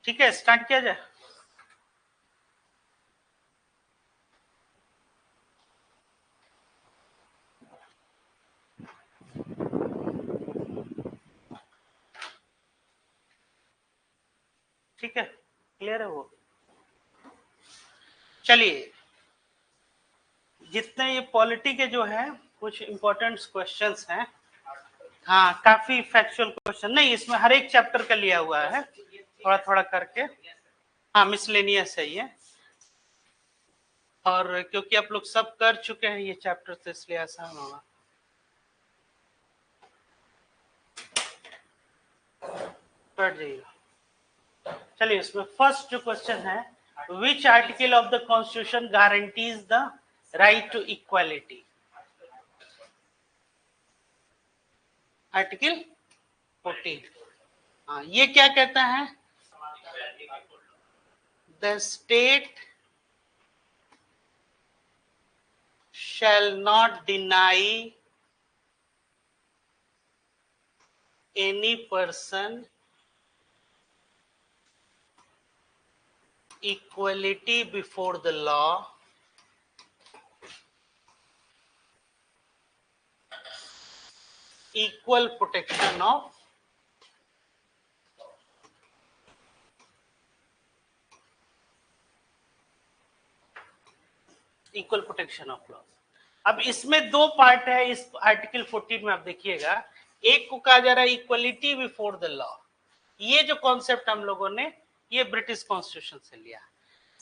ठीक है, स्टार्ट किया जाए। ठीक है, क्लियर है वो। चलिए, जितने ये पॉलिटी के जो है कुछ इंपॉर्टेंट क्वेश्चंस हैं। हाँ, काफी फैक्चुअल क्वेश्चन नहीं, इसमें हर एक चैप्टर का लिया हुआ है थोड़ा थोड़ा करके। हाँ, मिसलेनियस है ये, और क्योंकि आप लोग सब कर चुके हैं ये चैप्टर तो इसलिए आसान होगा। पढ़ जाइएगा। चलिए, इसमें फर्स्ट जो क्वेश्चन है, which article of the constitution guarantees the right to equality? Article 14। हाँ, ये क्या कहता है? The state shall not deny any person equality before the law equal protection of equal protection of law. अब इसमें दो पार्ट है इस आर्टिकल 14 में, आप देखिएगा। एक को कहा जा रहा है इक्वलिटी बिफोर द लॉ, ये जो कॉन्सेप्ट हम लोगों ने ये ब्रिटिश कॉन्स्टिट्यूशन से लिया।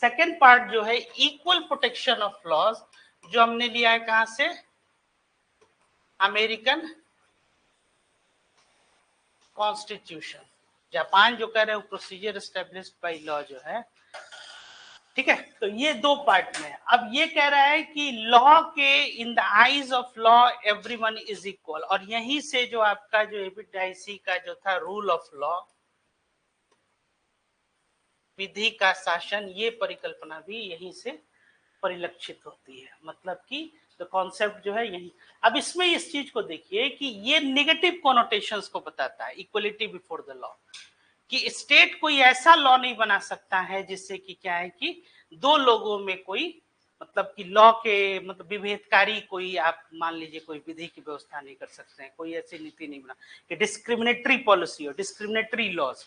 सेकेंड पार्ट जो है इक्वल प्रोटेक्शन ऑफ लॉज, जो हमने लिया है कहां से? American constitution. जापान जो कह रहे हैं प्रोसीजर एस्टेब्लिश्ड बाय लॉ जो है, ठीक है। तो ये दो पार्ट में। अब ये कह रहा है कि लॉ के in the eyes of law everyone is equal, और यहीं से जो आपका जो एबिट डाइसी का जो था रूल ऑफ लॉ, विधि का शासन, ये परिकल्पना भी यहीं से परिलक्षित होती है। मतलब कि द कॉन्सेप्ट जो है यही। अब इसमें इस चीज को देखिए कि ये नेगेटिव कॉनोटेशंस को बताता है, इक्वलिटी बिफोर द लॉ, कि स्टेट कोई ऐसा लॉ नहीं बना सकता है जिससे कि क्या है कि दो लोगों में कोई मतलब कि लॉ के मतलब विभेदकारी कोई आप मान लीजिए कोई विधि की व्यवस्था नहीं कर सकते हैं, कोई ऐसी नीति नहीं बना कि डिस्क्रिमिनेटरी पॉलिसी हो, डिस्क्रिमिनेटरी लॉज।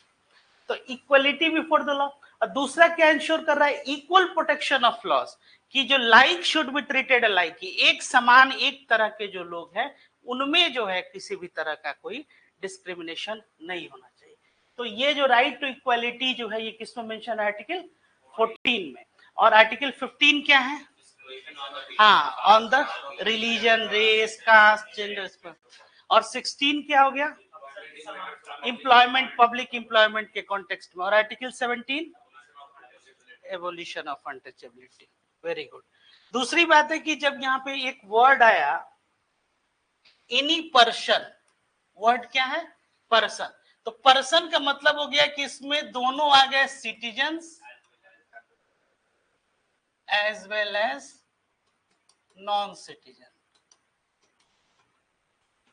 तो इक्वलिटी बिफोर द लॉ। और दूसरा क्या इंश्योर कर रहा है? इक्वल प्रोटेक्शन ऑफ लॉज, कि जो like should be treated alike, कि एक समान एक तरह के जो लोग हैं उनमें जो है किसी भी तरह का कोई डिस्क्रिमिनेशन नहीं होना चाहिए। तो ये जो राइट टू इक्वालिटी जो है ये किसमें मेंशन है? आर्टिकल 14 में। और आर्टिकल 15 क्या है? हाँ, on the religion, race, caste, gender. और 16 क्या हो गया? एम्प्लॉयमेंट, पब्लिक एम्प्लॉयमेंट के कॉन्टेक्स्ट में। और article 17 evolution of untouchability. Very good. दूसरी बात है कि जब यहाँ पे एक वर्ड आया एनी पर्सन, वर्ड क्या है? पर्सन। तो पर्सन का मतलब हो गया कि इसमें दोनों आ गए, citizens as well as non citizen.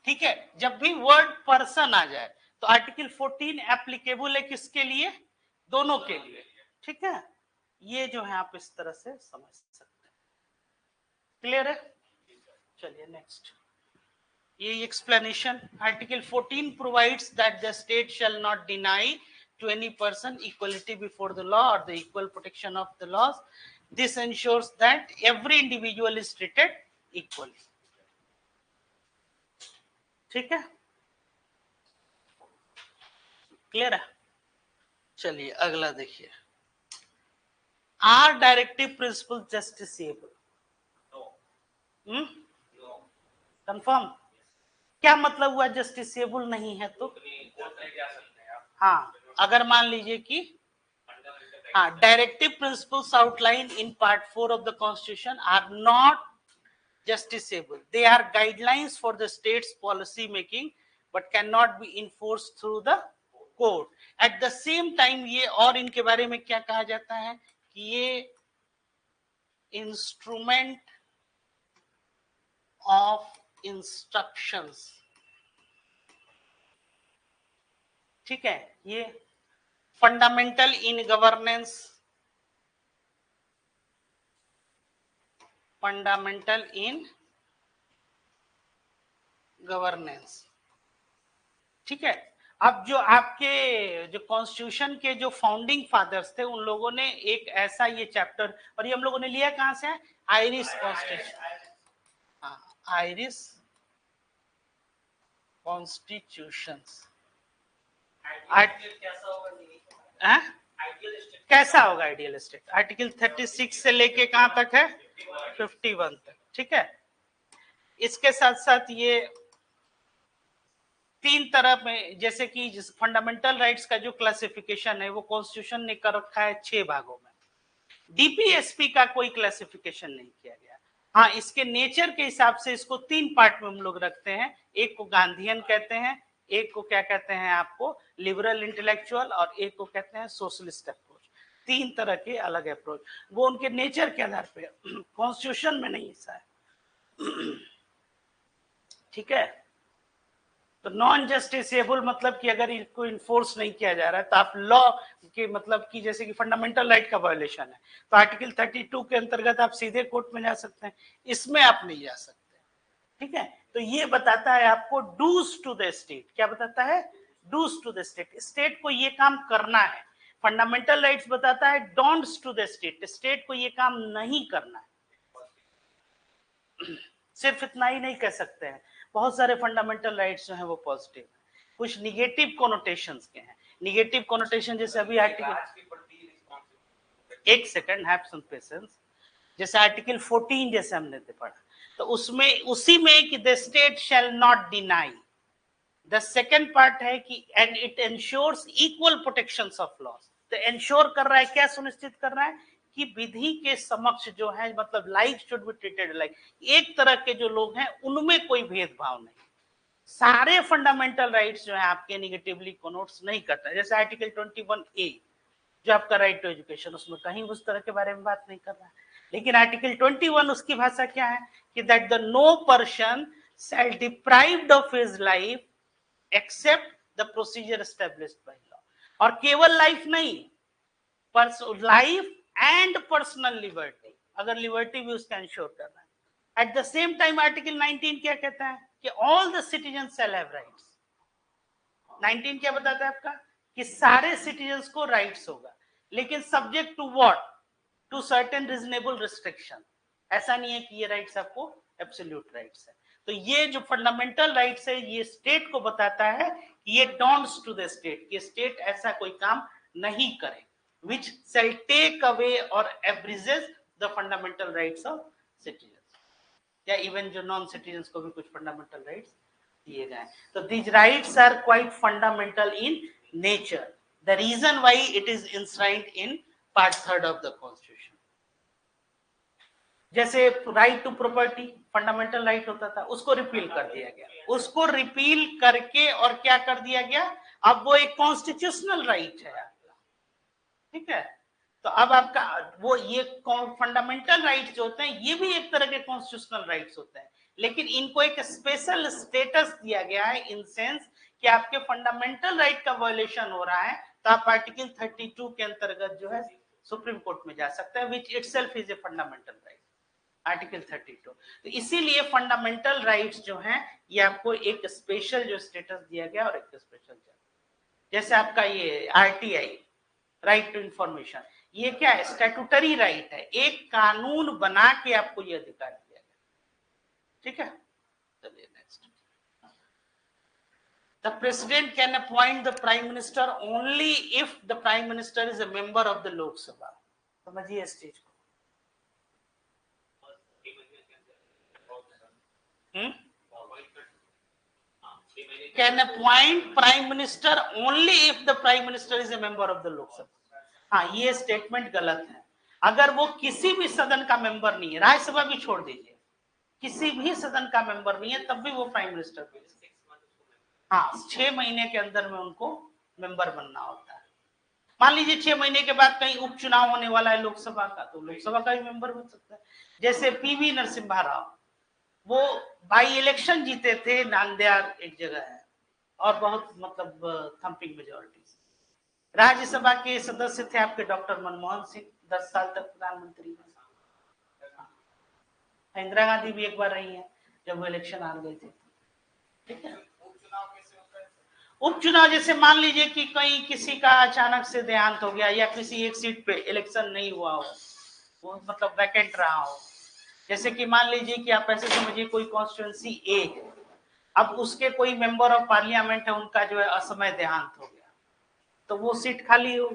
ठीक है, जब भी वर्ड पर्सन आ जाए तो आर्टिकल 14 एप्लीकेबल है किसके लिए? दोनों के लिए। ठीक है, ये जो है आप इस तरह से समझ सकते हैं। क्लियर है? चलिए नेक्स्ट, ये explanation. Article 14 provides that the state shall not deny to any person equality before the law or the equal protection of the laws. This ensures that every individual is treated equally. ठीक है, clear है? चलिए अगला देखिए, are directive principle justiciable? Confirm? क्या मतलब हुआ justiciable नहीं है तो? हाँ, अगर मान लीजिए कि हाँ, directive principles outline in part 4 of the constitution are not justiciable. They are guidelines for the state's policy making but cannot be enforced through the court. At the same time ये और इनके बारे में क्या कहा जाता है कि ये इंस्ट्रूमेंट ऑफ इंस्ट्रक्शंस। ठीक है, ये fundamental in governance, fundamental in governance, ठीक है। अब जो आपके जो कॉन्स्टिट्यूशन के जो फाउंडिंग फादर्स थे उन लोगों ने एक ऐसा ये चैप्टर, और ये हम लोगों ने लिया कहां से है, आयरिश कॉन्स्टिट्यूशन, हाँ आयरिश कॉन्स्टिट्यूशंस। कैसा होगा आइडियल स्टेट, आर्टिकल 36 से लेके कहां तक है, 51 तक, ठीक है। इसके साथ साथ ये तीन तरह में, जैसे कि जिस फंडामेंटल राइट्स का जो क्लासिफिकेशन है वो कॉन्स्टिट्यूशन ने कर रखा है 6 भागों में, डीपीएसपी का कोई क्लासिफिकेशन नहीं किया गया। हाँ, इसके नेचर के हिसाब से इसको 3 पार्ट में हम लोग रखते हैं, एक को गांधीयन कहते हैं, एक को क्या कहते हैं आपको लिबरल इंटेलेक्चुअल, और एक को कहते हैं सोशलिस्ट अप्रोच। 3 तरह के अलग अप्रोच, वो उनके नेचर के आधार पे, कॉन्स्टिट्यूशन में नहीं ऐसा है, ठीक है। तो नॉन जस्टिसेबल मतलब कि अगर इसको इन्फोर्स नहीं किया जा रहा है तो आप लॉ के मतलब कि जैसे कि फंडामेंटल राइट का वायलेशन है तो आर्टिकल 32 के अंतर्गत आप सीधे कोर्ट में जा सकते हैं, इसमें आप नहीं जा सकते, ठीक है। तो ये बताता है आपको डूज टू द स्टेट, क्या बताता है, dos to the state, state को ये काम करना है। फंडामेंटल राइट्स बताता है don'ts to the state, state को ये काम नहीं करना है। सिर्फ इतना ही नहीं कह सकते हैं, बहुत सारे फंडामेंटल राइट्स जो हैं वो पॉजिटिव हैं, कुछ निगेटिव कोनोटेशंस के हैं। निगेटिव कोनोटेशन जैसे अभी आर्टिकल, एक सेकंड, हैव सम पेशेंस, जैसे आर्टिकल 14 जैसे हमने पढ़ा, तो उसमें उसी में कि the state shall not deny, the second part है कि and it ensures equal protections of laws, तो एंश्योर कर रहा है, क्या सुनिश्चित कर रहा है कि विधि के समक्ष जो है मतलब like should be treated like, एक तरह के जो लोग हैं उनमें कोई भेदभाव नहीं। सारे फंडामेंटल राइट्स जो है आपके निगेटिवली कोनोट्स नहीं करता, जैसे आर्टिकल 21A जो आपका राइट टू एजुकेशन, उसमें कहीं उस तरह के बारे में बात नहीं कर रहा है। लेकिन आर्टिकल 21 उसकी भाषा क्या है कि that the no person shall deprived of his life except the procedure established by law, और केवल लाइफ नहीं, लाइफ एंड पर्सनल लिबर्टी, अगर लिबर्टी भी उसका इंश्योर करना है। At the same time article 19 क्या कहता है कि all the citizen shall have rights. 19 क्या बताता है आपका कि सारे सिटीजन्स को राइट्स होगा, लेकिन subject to what, to certain reasonable restriction. ऐसा नहीं है कि ये राइट्स आपको एब्सोल्यूट राइट्स है। तो ये जो फंडामेंटल राइट्स है ये स्टेट को बताता है कि ये डोंट्स टू द स्टेट, ये स्टेट ऐसा कोई काम नहीं करे which shall take away or abuses the fundamental rights of citizens, या इवन जो नॉन सिटीजन्स को भी कुछ फंडामेंटल राइट्स दिए गए। तो these rights are quite fundamental in nature, the reason why it is enshrined in part 3 of the constitution। जैसे right to property fundamental right होता था, उसको रिपील कर दिया गया, उसको रिपील करके और क्या कर दिया गया, अब वो एक कॉन्स्टिट्यूशनल राइट है आपका, ठीक है। तो अब आपका वो ये फंडामेंटल राइट्स जो होते हैं ये भी एक तरह के कॉन्स्टिट्यूशनल राइट्स होते हैं, लेकिन इनको एक स्पेशल स्टेटस दिया गया है इन सेंस कि आपके फंडामेंटल राइट का वायलेशन हो रहा है तो आप आर्टिकल 32 के अंतर्गत जो है सुप्रीम कोर्ट में जा सकते हैं, which itself is a fundamental right, article 32। तो इसीलिए फंडामेंटल राइट्स जो हैं ये आपको एक स्पेशल जो स्टेटस दिया गया और एक स्पेशल, जैसे आपका ये आरटीआई राइट टू इंफॉर्मेशन, ये क्या है, स्टैट्यूटरी राइट है, एक कानून बना के आपको ये अधिकार दिया गया, ठीक है। चलिए next, the president can appoint the prime minister only if the prime minister is a member of the Lok Sabha. समझिए इस चीज को, can appoint prime minister only if the prime minister is a member of the Lok Sabha। हाँ, ये statement गलत है, अगर वो किसी भी सदन का मेंबर नहीं है, राज्यसभा भी छोड़ दीजिए, किसी भी सदन का मेंबर नहीं है तब भी वो प्राइम मिनिस्टर भी, हाँ 6 महीने के अंदर में उनको मेंबर बनना होता है। मान लीजिए 6 महीने के बाद कहीं उपचुनाव होने वाला है लोकसभा का, तो लोकसभा का भी मेंबर बन सकता है। जैसे पीवी नरसिम्हा राव, वो बाई इलेक्शन जीते थे, नांदेड़ एक जगह है, और बहुत मतलब थंपिंग मेजॉरिटी, राज्यसभा के सदस्य थे आपके डॉक्टर मनमोहन सिंह, 10 साल तक प्रधानमंत्री में। इंदिरा गांधी भी एक बार रही है जब वो इलेक्शन हार गए थे। ठीक है, उपचुनाव जैसे मान लीजिए कि कहीं किसी का अचानक से देहांत हो गया या किसी एक सीट पे इलेक्शन नहीं हुआ हो, वो मतलब वैकेंट रहा हो। जैसे कि मान लीजिए कि आप ऐसे समझिए कोई कॉन्स्टिट्यूंसी ए है, अब उसके कोई मेंबर ऑफ पार्लियामेंट है, उनका जो है असमय देहांत हो गया, तो वो सीट खाली हो,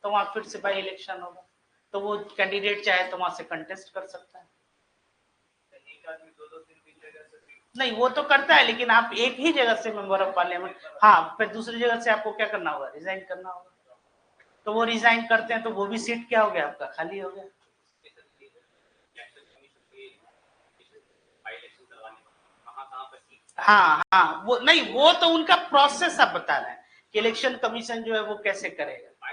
तो वहां फिर से बाई इलेक्शन होगा, तो वो कैंडिडेट चाहे तो वहां से कंटेस्ट कर सकता है। नहीं वो तो करता है, लेकिन आप एक ही जगह से मेंबर ऑफ पार्लियामेंट, हाँ फिर दूसरी जगह से आपको क्या करना होगा, रिजाइन करना होगा। तो वो रिजाइन करते हैं तो वो भी सीट क्या हो गया आपका, खाली हो गया। हाँ हाँ, वो नहीं, वो तो उनका प्रोसेस आप बता रहे हैं कि इलेक्शन कमीशन जो है वो कैसे करेगा।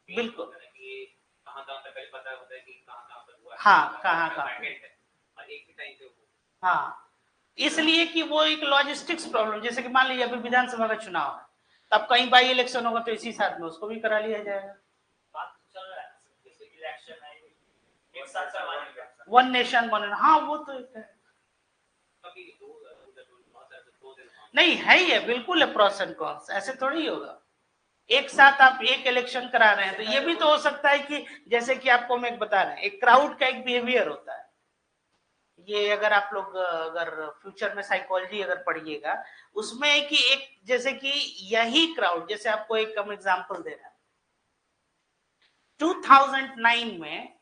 बिल्कुल, हाँ कहाँ हाँ, इसलिए कि वो एक लॉजिस्टिक्स प्रॉब्लम, जैसे कि मान लीजिए अभी विधानसभा का चुनाव है, तब कहीं बाई इलेक्शन होगा तो इसी साथ में उसको भी करा लिया जाएगा। वन नेशन वन, हाँ वो तो है। नहीं है ही है, बिल्कुल है, प्रोस एंड कॉन्स, ऐसे थोड़ी ही होगा। एक साथ आप एक इलेक्शन करा रहे हैं, तो ये भी तो हो सकता है कि जैसे कि आपको मैं बता रहे हैं, एक क्राउड का एक बिहेवियर होता है। ये अगर आप लोग अगर फ्यूचर में साइकोलॉजी अगर पढ़िएगा, उसमें है कि एक जैसे कि यही क्राउड, जैसे आपको एक कम एग्जांपल दे रहा है 2009 में,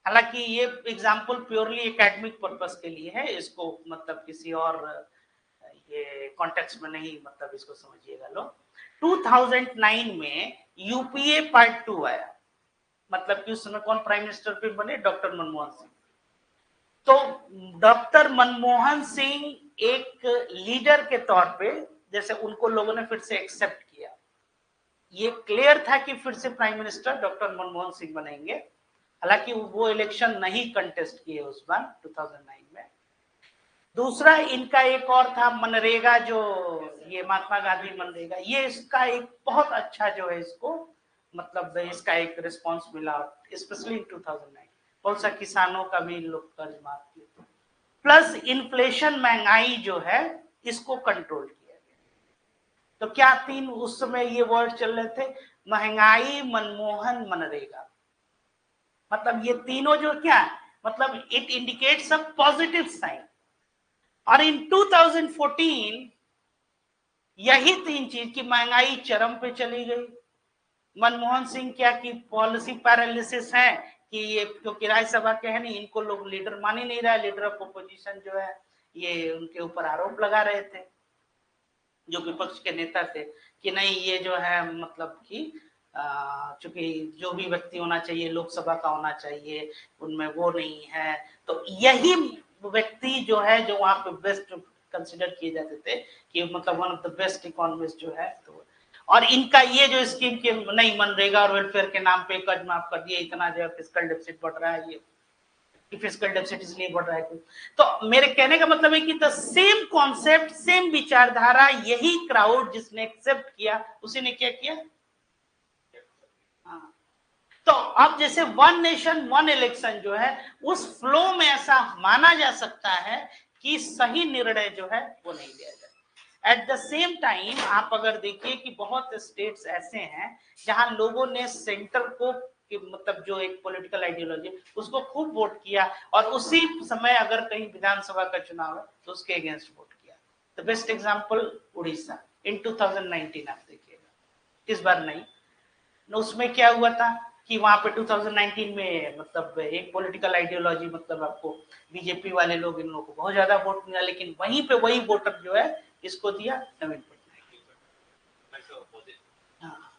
हालांकि ये एग्जांपल प्योरली एकेडमिक पर्पस के लिए है, इसको मतलब किसी और ये कॉन्टेक्स्ट में नहीं, मतलब इसको समझिएगा लोग। 2009 में यूपीए पार्ट 2 आया, मतलब कि उस समय कौन प्राइम मिनिस्टर पे बने, डॉक्टर मनमोहन सिंह। तो डॉक्टर मनमोहन सिंह एक लीडर के तौर पे, जैसे उनको लोगों ने फिर से एक्सेप्ट किया, ये क्लियर था कि फिर से prime minister doctor Manmohan Singh बनेंगे। हालांकि वो इलेक्शन नहीं कंटेस्ट किए उस बार 2009 में। दूसरा इनका एक और था मनरेगा, जो ये महात्मा गांधी मनरेगा, ये इसका एक बहुत अच्छा जो है इसको मतलब इसका एक रिस्पांस मिला, स्पेशली इन 2009। बहुत सा किसानों का भी लोग कर्ज माफ किए, प्लस इन्फ्लेशन महंगाई जो है इसको कंट्रोल किया गया। तो क्या तीन उस समय ये वर्ड चल रहे थे, महंगाई, मनमोहन, मनरेगा, मतलब ये तीनों जो क्या मतलब it indicates a positive sign. और इन 2014 यही तीन चीज की महंगाई चरम पे चली गई, मनमोहन सिंह क्या की पॉलिसी पैरालिसिस है कि ये क्योंकि राज्यसभा के है नहीं, इनको लोग लीडर मान ही नहीं रहा, लीडर ऑफ अपोजिशन जो है ये उनके ऊपर आरोप लगा रहे थे जो विपक्ष के नेता थे कि नहीं ये जो है मतलब कि चूंकि जो भी व्यक्ति होना चाहिए लोकसभा का होना चाहिए, उनमें वो नहीं है। तो यही व्यक्ति जो है जो वहां पे बेस्ट कंसिडर किए जाते थे कि मतलब one of the best economist जो है, तो और इनका ये जो स्कीम के नहीं मनरेगा और वेलफेयर के नाम पे कर्ज माफ कर दिए, इतना जो है फिस्कल डेफिसिट बढ़ रहा है, ये फिस्कल डेफिसिट इसलिए बढ़ रहा है। तो मेरे कहने का मतलब है कि द सेम कॉन्सेप्ट, सेम विचारधारा, यही क्राउड जिसने एक्सेप्ट किया उसी ने क्या किया। हाँ। तो अब जैसे वन नेशन वन इलेक्शन जो है उस फ्लो में ऐसा माना जा सकता है कि सही निर्णय जो है वो नहीं लिया जाए। एट द सेम टाइम आप अगर देखिए कि बहुत स्टेट्स ऐसे हैं जहां लोगों ने सेंटर को कि मतलब जो एक पॉलिटिकल आइडियोलॉजी उसको खूब वोट किया, और उसी समय अगर कहीं विधानसभा का चुनाव है तो उसके अगेंस्ट वोट किया। द बेस्ट एग्जांपल उड़ीसा इन 2019 आप देखिएगा, इस बार नहीं, उसमें क्या हुआ था कि वहां पे 2019 में मतलब एक पॉलिटिकल आइडियोलॉजी मतलब आपको बीजेपी वाले लोग, इन लोगों को बहुत ज्यादा वोट मिला, लेकिन वहीं पे वही वोटर जो है इसको दिया नवीन पटनायक। हाँ,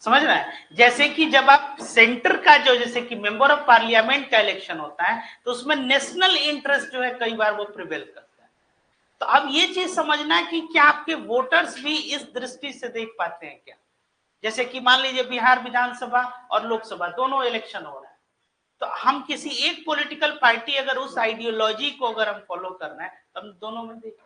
समझ रहे हैं, जैसे कि जब आप सेंटर का जो जैसे कि मेंबर ऑफ पार्लियामेंट का इलेक्शन होता है तो उसमें नेशनल इंटरेस्ट जो है कई बार वो प्रिवेल करता है। तो अब ये चीज समझना कि क्या आपके वोटर्स भी इस दृष्टि से देख पाते हैं क्या। जैसे कि मान लीजिए बिहार विधानसभा और लोकसभा दोनों इलेक्शन हो रहा है, तो हम किसी एक पॉलिटिकल पार्टी अगर उस आइडियोलॉजी को अगर हम फॉलो कर रहे हैं तो हम दोनों में देखें,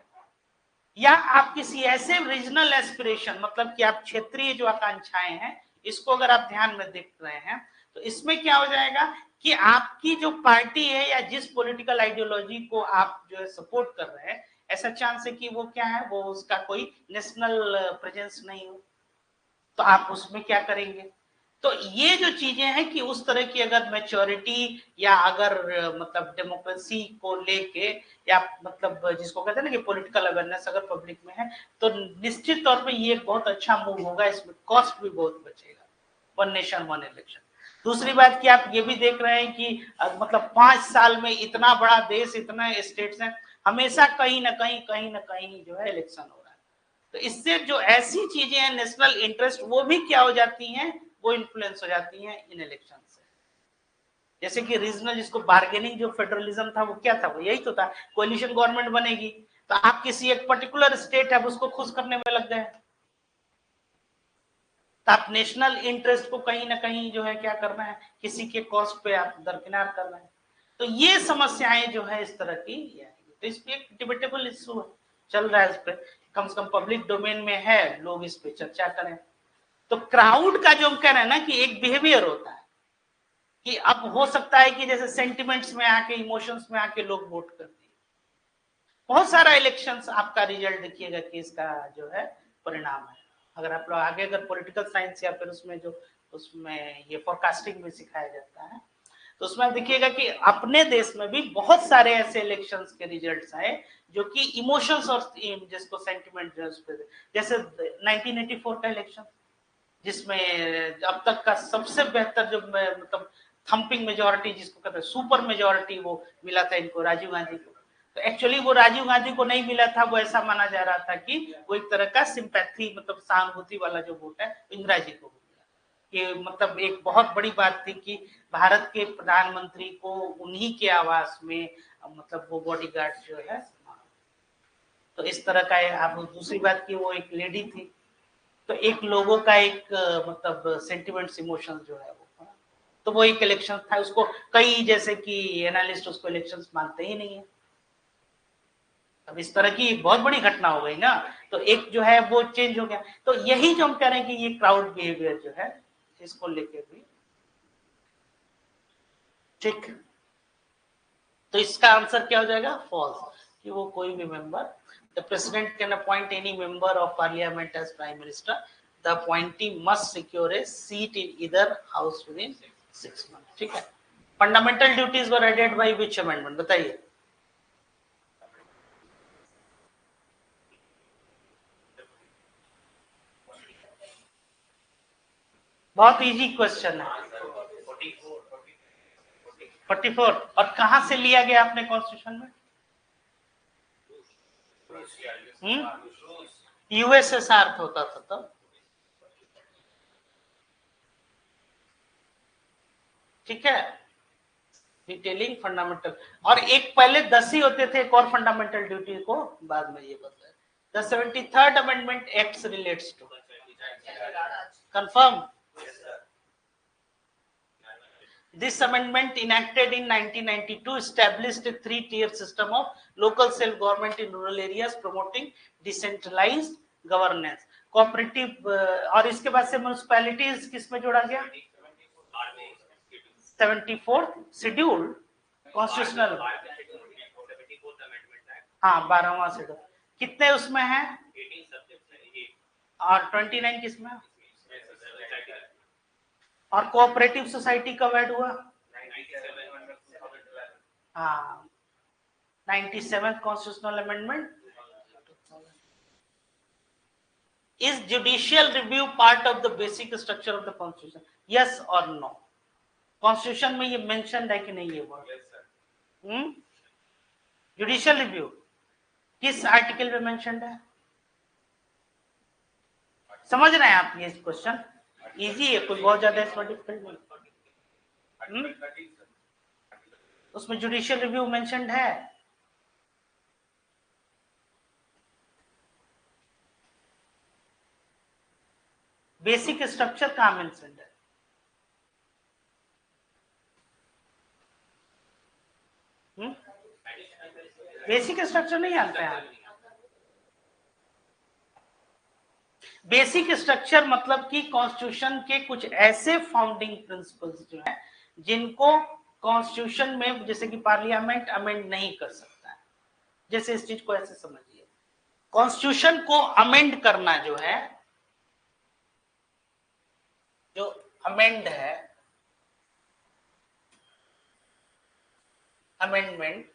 या आप किसी ऐसे रीजनल एस्पिरेशन, मतलब कि आप क्षेत्रीय जो आकांक्षाएं हैं, इसको अगर आप ध्यान में देख रहे हैं, तो इसमें क्या हो जाएगा कि आपकी जो पार्टी है या जिस पॉलिटिकल आइडियोलॉजी को आप जो है सपोर्ट कर रहे हैं, ऐसा चांस है कि वो क्या है, वो उसका कोई नेशनल प्रेजेंस नहीं हो, तो आप उसमें क्या करेंगे। तो ये जो चीजें हैं कि उस तरह की अगर मैच्योरिटी या अगर मतलब डेमोक्रेसी को लेके, या मतलब जिसको कहते हैं ना कि पॉलिटिकल अवेयरनेस अगर पब्लिक में है, तो निश्चित तौर पे ये एक बहुत अच्छा मूव होगा, इसमें कॉस्ट भी बहुत बचेगा, वन नेशन वन इलेक्शन। दूसरी बात कि आप ये भी देख रहे हैं कि मतलब 5 साल में इतना बड़ा देश, इतना स्टेट्स हैं, हमेशा कहीं ना कहीं जो है इलेक्शन हो रहा है। तो इससे जो ऐसी चीजें हैं नेशनल इंटरेस्ट, वो भी क्या हो जाती हैं, वो इन्फ्लुएंस हो जाती हैं इन इलेक्शन से। जैसे कि रीजनल, जिसको बार्गेनिंग जो फेडरलिज्म था, वो क्या था, वो यही तो था, कोलिशन गवर्नमेंट बनेगी तो आप किसी एक पर्टिकुलर स्टेट है उसको खुश करने में लग गए, तो आप नेशनल इंटरेस्ट को कहीं ना कहीं जो है क्या करना है, किसी के कॉस्ट पे आप दरकिनार कर रहे हैं। तो ये समस्याएं जो है इस तरह की, तो इस पे एक डिबेटेबल इशू चल रहा है, इस पे कम से कम पब्लिक डोमेन में है, लोग इस पे चर्चा करें। तो क्राउड का जो हम कह रहे हैं ना कि एक बिहेवियर होता है, कि अब हो सकता है कि जैसे सेंटिमेंट्स में आके, इमोशंस में आके लोग वोट कर दिए। बहुत सारा इलेक्शंस आपका रिजल्ट देखिएगा कि इसका जो है परिणाम है। अगर आप लोग आगे अगर पॉलिटिकल साइंस या फिर उसमें जो उसमें ये फोरकास्टिंग में सिखाया जाता है, तो उसमें आप देखिएगा कि अपने देश में भी बहुत सारे ऐसे इलेक्शंस के रिजल्ट्स आए जो कि इमोशंस और जिसको सेंटिमेंट जैसे 1984 का इलेक्शन, जिसमें अब तक का सबसे बेहतर जो मतलब थंपिंग मेजोरिटी जिसको कहते हैं सुपर मेजोरिटी, वो मिला था इनको, राजीव गांधी को। तो एक्चुअली वो राजीव गांधी को नहीं मिला था, वो ऐसा माना जा रहा था कि वो एक तरह का सिंपैथी, मतलब सहानुभूति वाला जो वोट है इंदिरा जी को मिला। कि मतलब एक बहुत बड़ी बात थी कि भारत के प्रधानमंत्री को उन्हीं के आवास में मतलब वो बॉडीगार्ड जो है, तो इस तरह का है। अब दूसरी बात की वो एक लेडी थी, तो एक लोगों का एक मतलब सेंटिमेंट्स इमोशंस जो है वो, तो वो एक इलेक्शन था, उसको कई जैसे कि एनालिस्ट उसको इलेक्शंस मानते ही नहीं है। अब इस तरह की बहुत बड़ी घटना हो गई ना, तो एक जो है वो चेंज हो गया। तो यही जो हम कह रहे हैं कि ये क्राउड बिहेवियर जो है, इसको लेके भी ठीक। तो इसका आंसर क्या हो जाएगा, फॉल्स, कि वो कोई भी member, the president can appoint any member of parliament as prime minister, the appointee must secure a seat in either house with in 6 months। ठीक है। Fundamental duties were added by which amendment, बताइए। बहुत easy question है। 44। और कहां से लिया गया अपने कॉन्स्टिट्यूशन में? यूएसएसआर होता था तब। ठीक है, डिटेलिंग फंडामेंटल, और एक पहले 10 ही होते थे, एक और फंडामेंटल ड्यूटी को बाद में ये बताया। The 73rd amendment act relates to, confirm. This amendment enacted in 1992 established a three-tier system of local self-government in rural areas, promoting decentralized governance, cooperative। और इसके बाद से म्यूनिसपैलिटीज किसमें जोड़ा गया? 74th शेड्यूल कॉन्स्टिट्यूशनल, हाँ 12वां शेड्यूल। कितने उसमें है? और 29 किसमें? और कोऑपरेटिव सोसाइटी कब ऐड हुआ? हाँ, 97th constitutional amendment. Is judicial review part of the basic structure of the constitution? Yes or no? Constitution में ये मेंशन है कि नहीं ये वर्ड? जुडिशियल रिव्यू किस आर्टिकल में मेंशन है? समझ रहे हैं आप ये क्वेश्चन? इजी है, कोई बहुत ज्यादा इसमें डिफिकल्ट नहीं। उसमें जुडिशियल रिव्यू मेंशनड है। बेसिक स्ट्रक्चर कहां मेंशनड है? बेसिक स्ट्रक्चर नहीं जानते हैं आप? बेसिक स्ट्रक्चर मतलब कि कॉन्स्टिट्यूशन के कुछ ऐसे फाउंडिंग प्रिंसिपल्स जो है जिनको कॉन्स्टिट्यूशन में जैसे कि पार्लियामेंट अमेंड नहीं कर सकता है। जैसे इस चीज को ऐसे समझिए, कॉन्स्टिट्यूशन को अमेंड करना जो है, जो अमेंड है, अमेंडमेंट,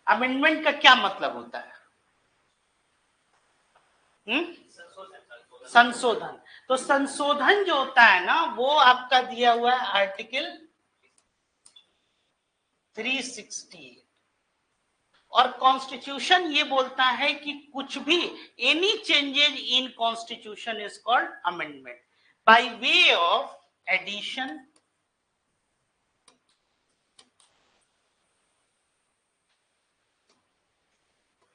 अमेंडमेंट का क्या मतलब होता है? संशोधन। तो संशोधन जो होता है ना वो आपका दिया हुआ है आर्टिकल 368। और कॉन्स्टिट्यूशन ये बोलता है कि कुछ भी any changes in constitution is called amendment by way of addition,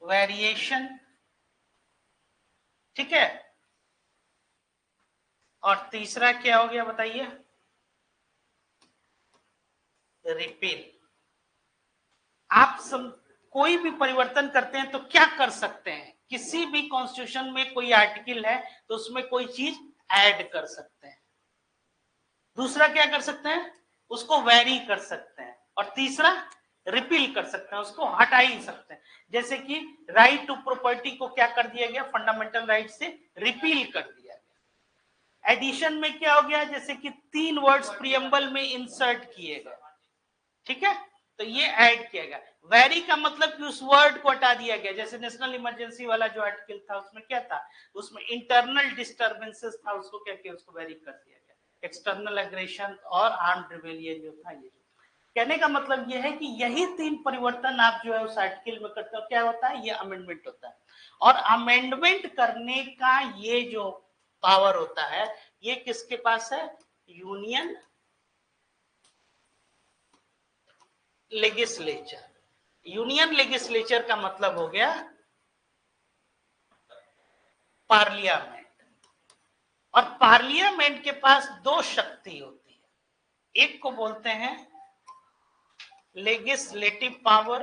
variation, ठीक है। और तीसरा क्या हो गया बताइए? रिपील। आप कोई भी परिवर्तन करते हैं तो क्या कर सकते हैं? किसी भी कॉन्स्टिट्यूशन में कोई आर्टिकल है तो उसमें कोई चीज ऐड कर सकते हैं। दूसरा क्या कर सकते हैं? उसको वेरी कर सकते हैं। और तीसरा रिपील कर सकते हैं, उसको हटा ही सकते हैं। जैसे कि राइट टू प्रॉपर्टी को क्या कर दिया गया? फंडामेंटल राइट से रिपील कर दिया गया। एडिशन में क्या हो गया? जैसे कि 3 वर्ड्स प्रियम्बल में इंसर्ट किए गए, ठीक है, तो ये ऐड किया गया। वेरी का मतलब कि उस वर्ड को हटा दिया गया। जैसे नेशनल इमरजेंसी वाला जो आर्टिकल था उसमें क्या था? उसमें इंटरनल डिस्टर्बेंसेस था, उसको क्या किया? उसको वेरी कर दिया गया। एक्सटर्नल एग्रेशन और आर्म्ड रिबेलियन जो था, ये कहने का मतलब ये है कि यही 3 परिवर्तन आप जो है उस आर्टिकल में करते हो, क्या होता है? ये अमेंडमेंट होता है। और अमेंडमेंट करने का ये जो पावर होता है ये किसके पास है? Union legislature. यूनियन लेजिस्लेचर का मतलब हो गया पार्लियामेंट। और पार्लियामेंट के पास 2 शक्ति होती है, एक को बोलते हैं लेजिस्लेटिव पावर।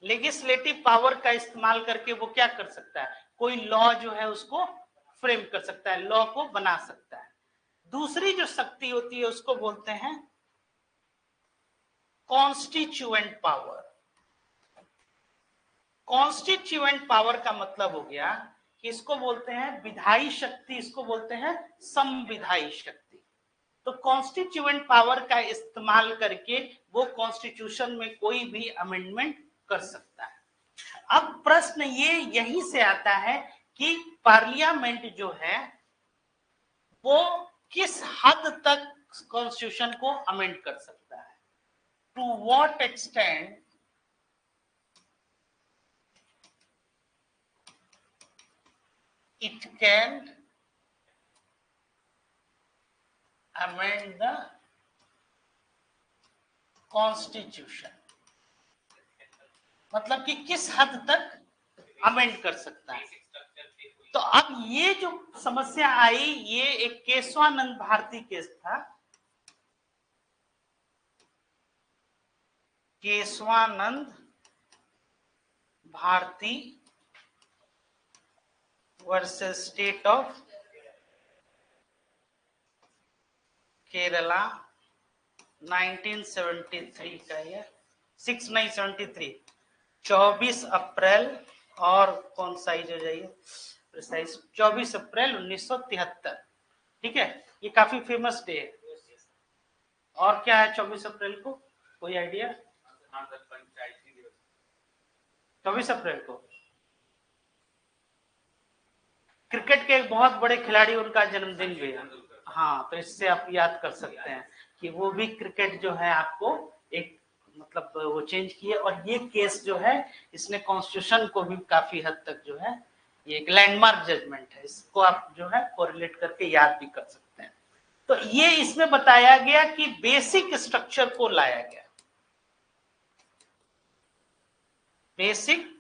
लेजिस्लेटिव पावर का इस्तेमाल करके वो क्या कर सकता है? कोई लॉ जो है उसको फ्रेम कर सकता है, लॉ को बना सकता है। दूसरी जो शक्ति होती है उसको बोलते हैं कॉन्स्टिट्यूएंट पावर। कॉन्स्टिट्यूएंट पावर का मतलब हो गया कि इसको बोलते हैं विधायी शक्ति, इसको बोलते हैं संविधायी शक्ति। तो कॉन्स्टिट्यूएंट पावर का इस्तेमाल करके वो कॉन्स्टिट्यूशन में कोई भी अमेंडमेंट कर सकता है। अब प्रश्न ये यहीं से आता है कि पार्लियामेंट जो है वो किस हद तक कॉन्स्टिट्यूशन को अमेंड कर सकता है, to what extent it can amend the constitution। मतलब कि किस हद तक अमेंड कर सकता है। तो अब ये जो समस्या आई ये एक केशवानंद भारती केस था। Keshavananda Bharati versus state of Kerala 1973 का ये 24 अप्रैल और कौन सा हो जाइए प्रिसाइज 24 अप्रैल 1973, ठीक है। ये काफी फेमस डे है। और क्या है 24 अप्रैल को, कोई आइडिया? 24 अप्रैल को क्रिकेट के एक बहुत बड़े खिलाड़ी उनका जन्मदिन भी है। हाँ, तो इससे आप याद कर सकते हैं कि वो भी क्रिकेट जो है आपको एक मतलब वो चेंज किए। और ये केस जो है इसने कॉन्स्टिट्यूशन को भी काफी हद तक जो है ये एक लैंडमार्क जजमेंट है, इसको आप जो है कोरिलेट करके याद भी कर सकते हैं। तो ये इसमें बताया गया कि बेसिक स्ट्रक्चर को लाया गया, बेसिक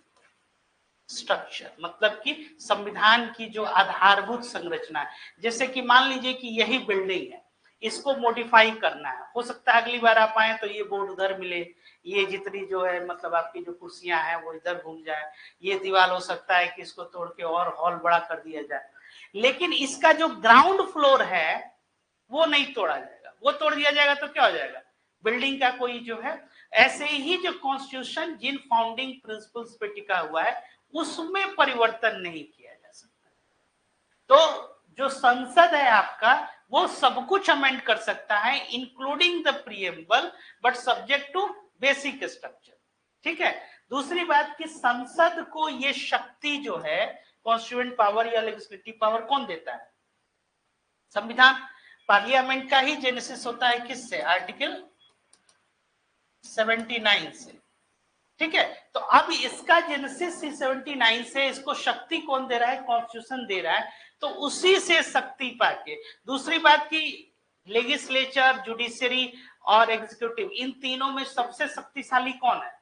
स्ट्रक्चर मतलब कि संविधान की जो आधारभूत संरचना है। जैसे कि मान लीजिए कि यही बिल्डिंग है, इसको मॉडिफाई करना है। हो सकता है अगली बार आप आए तो ये बोर्ड उधर मिले, ये जितनी जो है मतलब आपकी जो कुर्सियां हैं वो इधर घूम जाए, ये दीवार हो सकता है कि इसको तोड़ के और हॉल बड़ा कर दिया जाए, लेकिन इसका जो ग्राउंड फ्लोर है वो नहीं तोड़ा जाएगा। वो तोड़ दिया जाएगा तो क्या हो जाएगा, बिल्डिंग का कोई जो है। ऐसे ही जो कॉन्स्टिट्यूशन जिन फाउंडिंग प्रिंसिपल्स पे टिका हुआ है उसमें परिवर्तन नहीं किया जा सकता। तो जो संसद है आपका वो सब कुछ अमेंड कर सकता है including the preamble, but subject to basic structure. ठीक है। दूसरी बात कि संसद को ये शक्ति जो है कॉन्स्टिट्यूएंट पावर या लेजिस्लेटिव पावर कौन देता है, संविधान। पार्लियामेंट का ही जेनेसिस होता है किससे, आर्टिकल 79 से। ठीक है। तो अब इसका जेनेसिस 79 से, इसको शक्ति कौन दे रहा है, कॉन्स्टिट्यूशन दे रहा है, तो उसी से शक्ति पाके। दूसरी बात की लेजिस्लेचर, जुडिशरी और एग्जीक्यूटिव, इन तीनों में सबसे शक्तिशाली कौन है,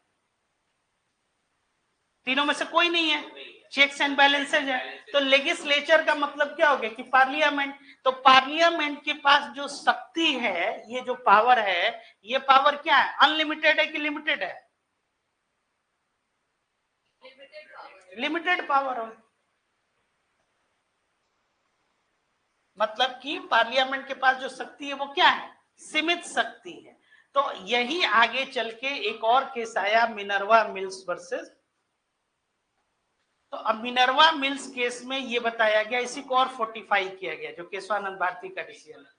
तीनों में से कोई नहीं है, चेक्स एंड बैलेंसेज है। तो लेजिस्लेचर का मतलब क्या हो गया कि पार्लियामेंट। तो पार्लियामेंट के पास जो शक्ति है, ये जो पावर है, ये पावर क्या है, अनलिमिटेड है कि लिमिटेड है, लिमिटेड पावर हो। मतलब कि पार्लियामेंट के पास जो शक्ति है वो क्या है, सीमित शक्ति है। तो यही आगे चल के एक और केस आया, मिनर्वा मिल्स वर्सेस। तो अब मिनर्वा मिल्स केस में ये बताया गया, इसी को और फोर्टिफाई किया गया, जो केशवानंद भारती का डिसीजन है,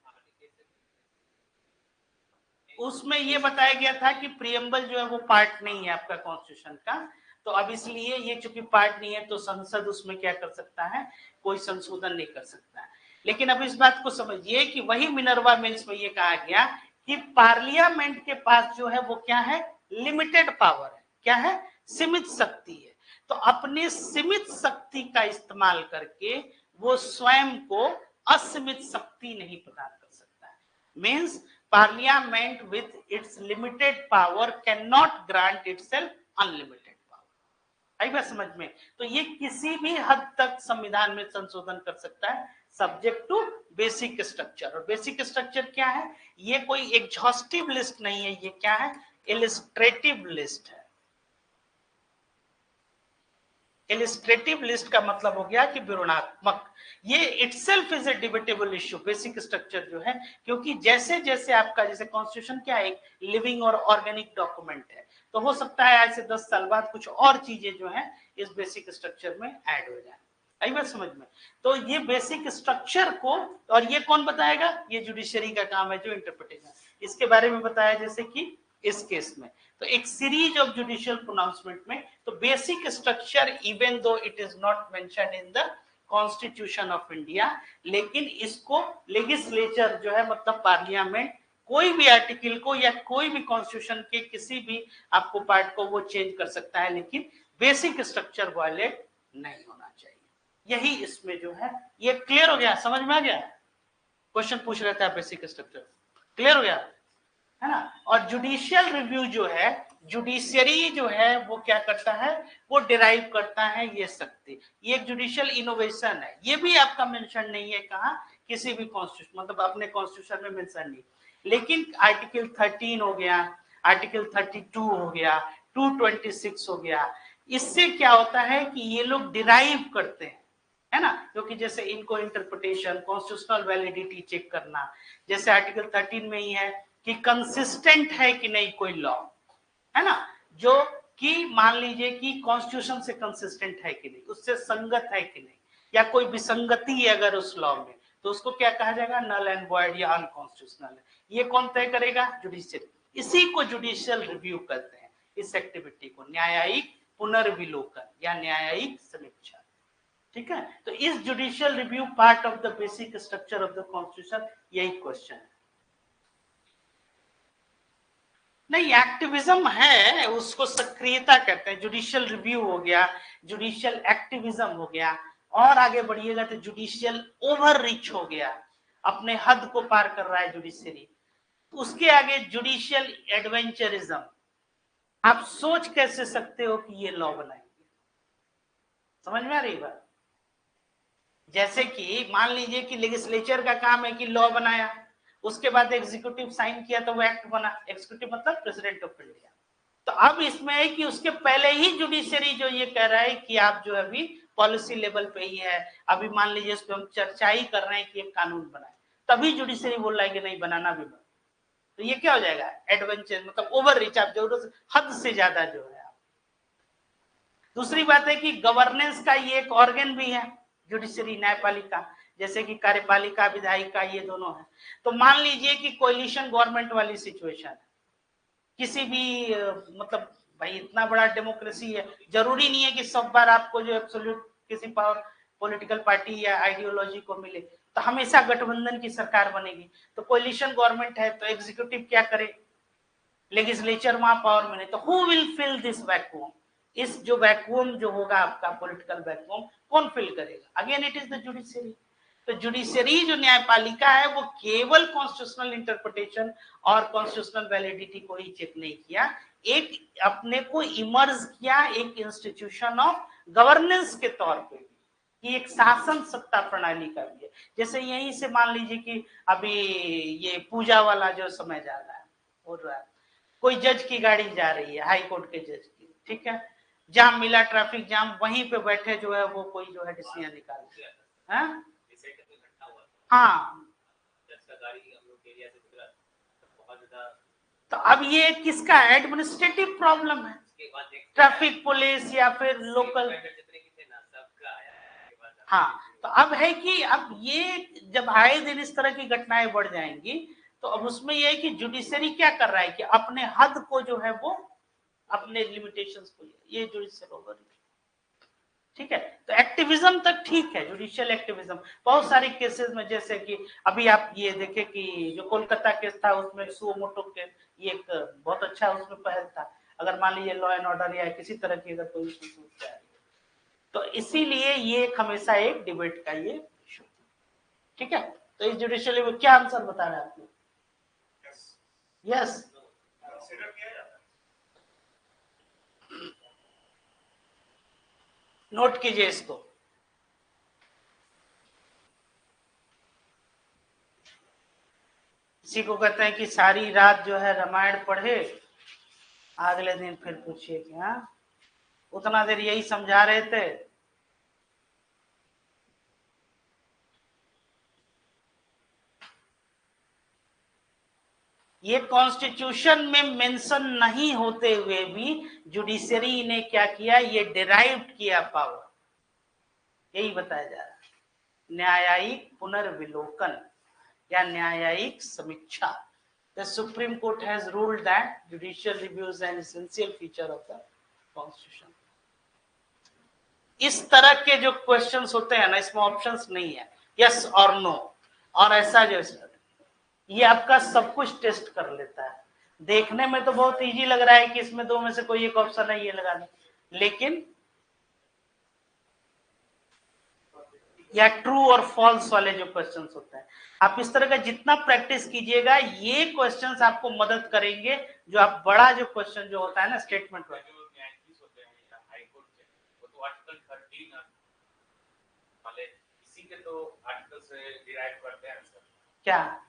उसमें ये बताया गया था कि प्रियम्बल जो है वो पार्ट नहीं है आपका कॉन्स्टिट्यूशन का। तो अब इसलिए ये चूंकि पार्ट नहीं है तो संसद उसमें क्या कर सकता है, कोई संशोधन नहीं कर सकता है। लेकिन अब इस बात को समझिए कि वही मिनर्वा मिल्स में ये कहा गया कि पार्लियामेंट के पास जो है वो क्या है, लिमिटेड पावर है, क्या है, सीमित शक्ति है। तो अपने सीमित शक्ति का इस्तेमाल करके वो स्वयं को असीमित शक्ति नहीं प्रदान कर सकता है। Means Parliament with its limited power cannot grant itself unlimited power। आई बात समझ में। तो ये किसी भी हद तक संविधान में संशोधन कर सकता है, सब्जेक्ट टू बेसिक स्ट्रक्चर। और बेसिक स्ट्रक्चर क्या है, ये कोई एग्जॉस्टिव लिस्ट नहीं है, ये क्या है, इलिस्ट्रेटिव लिस्ट है। इलिस्ट्रेटिव लिस्ट का मतलब हो गया कि विवरणात्मक। ये itself is A debatable issue, basic structure जो है, क्योंकि जैसे जैसे आपका, जैसे कॉन्स्टिट्यूशन क्या है, एक लिविंग और ऑर्गेनिक डॉक्यूमेंट है, तो हो सकता है आज से 10 साल बाद कुछ और चीजें जो है इस बेसिक स्ट्रक्चर में ऐड हो जाए। आई बात समझ में। तो ये बेसिक स्ट्रक्चर को, और ये कौन बताएगा, ये जुडिशरी का काम है, जो इंटरप्रिटेशन, इसके बारे में बताया जैसे कि इस केस में। तो एक सीरीज ऑफ जुडिशियल प्रोनाउंसमेंट में, तो basic structure even though it is not mentioned in the constitution of India, लेकिन इसको लेजिस्लेचर जो है मतलब पार्लियामेंट कोई भी आर्टिकल को या कोई भी कॉन्स्टिट्यूशन के किसी भी आपको पार्ट को वो चेंज कर सकता है, लेकिन बेसिक स्ट्रक्चर वायलेट नहीं होना चाहिए। यही इसमें जो है, ये क्लियर हो गया, समझ में आ गया। क्वेश्चन पूछ रहे थे आप, बेसिक स्ट्रक्चर क्लियर हो गया है ना। और जुडिशियल रिव्यू जो है, जुडिशियरी जो है वो क्या करता है, वो डिराइव करता है ये शक्ति। ये एक जुडिशियल इनोवेशन है, ये भी आपका मेंशन नहीं है कहाँ, किसी भी कॉन्स्टिट्यूशन, मतलब अपने कॉन्स्टिट्यूशन में मेंशन नहीं। लेकिन आर्टिकल 13 हो गया, आर्टिकल 32 हो गया, 226 हो गया, इससे क्या होता है कि ये लोग डिराइव करते हैं, है ना। क्योंकि जैसे इनको इंटरप्रिटेशन, कॉन्स्टिट्यूशनल वैलिडिटी चेक करना, जैसे आर्टिकल 13 में ही है कि कंसिस्टेंट है कि नहीं कोई लॉ, है ना, जो कि मान लीजिए कि कॉन्स्टिट्यूशन से कंसिस्टेंट है कि नहीं, उससे संगत है कि नहीं, या कोई विसंगति है अगर उस लॉ में, तो उसको क्या कहा जाएगा, नल एंड वॉइड या अनकॉन्स्टिट्यूशनल है। ये कौन तय करेगा, जुडिशियल। इसी को जुडिशियल रिव्यू कहते हैं, इस एक्टिविटी को न्यायिक पुनर्विलोकन या न्यायिक समीक्षा। ठीक है। तो इस judicial review part of the basic structure of the constitution, यही क्वेश्चन है। नहीं, एक्टिविज्म है, उसको सक्रियता कहते हैं। जुडिशियल रिव्यू हो गया, जुडिशियल एक्टिविज्म हो गया, और आगे बढ़िएगा तो जुडिशियल ओवर रीच हो गया, अपने हद को पार कर रहा है जुडिशरी। उसके आगे जुडिशियल एडवेंचरिज्म, आप सोच कैसे सकते हो कि ये लॉ बनाएंगे, समझ में आ रही बात। जैसे कि मान लीजिए कि लेजिस्लेचर का काम है कि लॉ बनाया, उसके बाद एग्जीक्यूटिव साइन किया तो वो एक्ट बना, एग्जीक्यूटिव मतलब प्रेसिडेंट ऑफ इंडिया। तो अब इसमें है कि उसके पहले ही जुडिशरी जो ये कह रहा है कि आप जो अभी पॉलिसी लेवल पे ही है, अभी मान लीजिए इस पे हम चर्चा ही कर रहे हैं कि एक कानून बनाए, तभी जुडिशरी बोल रहा है कि नहीं बनाना भी बना। तो ये क्या हो जाएगा, एडवेंचर, मतलब ओवर रीच, आप जरूरत से हद से ज्यादा जो है। दूसरी बात है कि गवर्नेंस का ये एक ऑर्गन भी है जुडिशरी, न्यायपालिका, जैसे कि कार्यपालिका विधायिका ये दोनों है। तो मान लीजिए कि कोलिशन गवर्नमेंट वाली सिचुएशन है, किसी भी मतलब भाई इतना बड़ा डेमोक्रेसी है, जरूरी नहीं है कि सब बार आपको जो एब्सोल्यूट किसी पावर पॉलिटिकल पार्टी या आइडियोलॉजी को मिले, तो हमेशा गठबंधन की सरकार बनेगी। तो कोलिशन गवर्नमेंट है तो एग्जीक्यूटिव क्या करे, लेजिस्लेचर वहां पावर में नहीं, तो who will fill this vacuum, इस जो वैक्यूम जो होगा आपका पॉलिटिकल वैक्यूम कौन फिल करेगा, again it is the judiciary. तो जुडिशरी जो न्यायपालिका है वो केवल कॉन्स्टिट्यूशनल इंटरप्रिटेशन और कॉन्स्टिट्यूशनल वैलिडिटी को ही चेक नहीं किया, एक अपने को इमर्ज किया एक इंस्टीट्यूशन ऑफ गवर्नेंस के तौर पे कि एक शासन सत्ता प्रणाली का भी है। जैसे यहीं से मान लीजिए कि अभी ये पूजा वाला जो समय जा रहा है, हो रहा है, कोई जज की गाड़ी जा रही है, हाई कोर्ट के जज की, ठीक है, जाम मिला, ट्रैफिक जाम, वहीं पे बैठे जो है वो कोई जो है डिसीजन निकाल, हाँ। तो अब ये किसका एडमिनिस्ट्रेटिव प्रॉब्लम है, ट्रैफिक पुलिस या फिर लोकल, हाँ। तो अब है कि अब ये जब आए दिन इस तरह की घटनाएं बढ़ जाएंगी, तो अब उसमें यह है कि जुडिशरी क्या कर रहा है कि अपने हद को जो है वो अपने लिमिटेशंस को, ये जुडिशरी ओवर, ठीक है। तो एक्टिविज्म तक ठीक है, जुडिशियल एक्टिविज्म बहुत सारे केसेस में, जैसे कि अभी आप ये देखें कि जो कोलकाता केस था उसमें सुओ मोटो के ये एक बहुत अच्छा उसमें पहल था, अगर मान लीजिए लॉ एंड ऑर्डर या किसी तरह की अगर कोई समस्या है, तो इसीलिए ये हमेशा एक डिबेट का ये इशू, ठीक है। तो इस जुडिशियल में क्या आंसर बता रहे हैं आपको, यस, नोट कीजिए इसको। इसी को कहते हैं कि सारी रात जो है रामायण पढ़े, अगले दिन फिर पूछिए कि हाँ उतना देर यही समझा रहे थे। ये कॉन्स्टिट्यूशन में मेंशन नहीं होते हुए भी जुडिशरी ने क्या किया, ये डिराइव्ड किया पावर, यही बताया जा रहा है, न्यायिक पुनर्विलोकन या न्यायिक समीक्षा। The Supreme Court has ruled that judicial review is an essential feature of the Constitution. इस तरह के जो क्वेश्चंस होते हैं ना, इसमें ऑप्शंस नहीं है, यस और नो, और ऐसा जो ये आपका सब कुछ टेस्ट कर लेता है। देखने में तो बहुत इजी लग रहा है कि इसमें दो में से कोई एक ऑप्शन है ये लगा दें, लेकिन या ट्रू और फॉल्स वाले जो क्वेश्चंस होते हैं, आप इस तरह का जितना प्रैक्टिस कीजिएगा, ये क्वेश्चंस आपको मदद करेंगे। जो आप बड़ा जो क्वेश्चन जो होता है ना स्टेटमेंट वाला, इसी के तो आर्टिकल से डिराइव करते हैं क्या,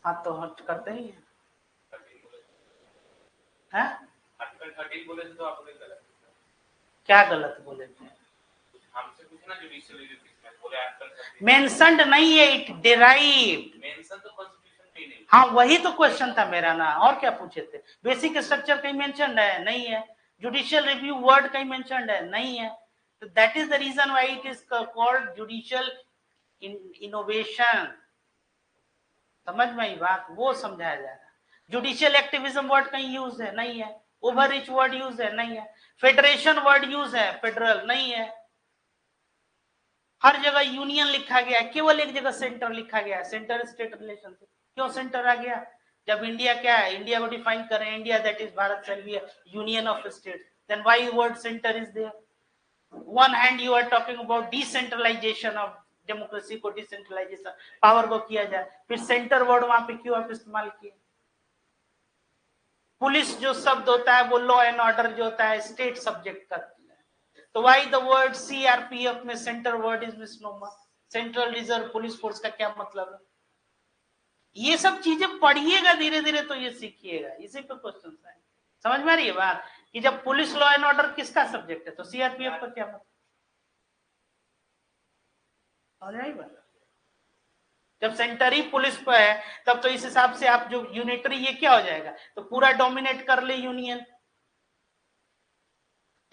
हाँ तो हम करते ही हैं, आर्टिकल 13 बोले तो आपने गलत, क्या गलत बोले थे, हमसे पूछना जुडिशियल रिव्यू बोले आर्टिकल मेंशन्ड नहीं है, इट डिराइव्ड, मेंशन तो कॉन्स्टिट्यूशन में नहीं, हाँ वही तो क्वेश्चन था मेरा ना, और क्या पूछे थे, बेसिक स्ट्रक्चर कहीं मेंशन्ड है, नहीं है, जुडिशियल रिव्यू वर्ड कहीं मेंशन्ड है, नहीं है, तो that is the reason why it is called judicial innovation. समझ में आई बात, वो समझाया जा रहा है। जुडिशियल एक्टिविज्म वर्ड कहीं यूज है, नहीं है, ओवर रिच वर्ड यूज है, नहीं है, फेडरेशन वर्ड यूज है, फेडरल नहीं है, हर जगह यूनियन लिखा गया है, केवल एक जगह सेंटर लिखा गया है, सेंटर स्टेट रिलेशन से क्यों सेंटर आ गया, जब इंडिया क्या है, इंडिया को डिफाइन करें, India that is Bharat shall be union of state, then why word centre is there. One hand you are talking about decentralisation of democracy को, डिसेंट्रलाइजेशन पावर को किया जाए, फिर सेंटर वर्ड वहां पे क्यों आप इस्तेमाल किए। पुलिस जो शब्द होता है वो लॉ एंड ऑर्डर जो होता है स्टेट सब्जेक्ट का, तो व्हाई द वर्ड सीआरपीएफ में centre word is misnomer, central reserve police force का क्या मतलब है, ये सब चीजें पढ़िएगा धीरे धीरे तो ये सीखिएगा, इसी पे क्वेश्चन है। समझ में आ रही है बात कि जब पुलिस लॉ एंड ऑर्डर किसका सब्जेक्ट है तो सीआरपीएफ का क्या मतलब, समझ में आई बात। जब सेंटर ही पुलिस पे है तब तो इस हिसाब से आप जो यूनिटरी ये क्या हो जाएगा, तो पूरा डोमिनेट कर ले यूनियन,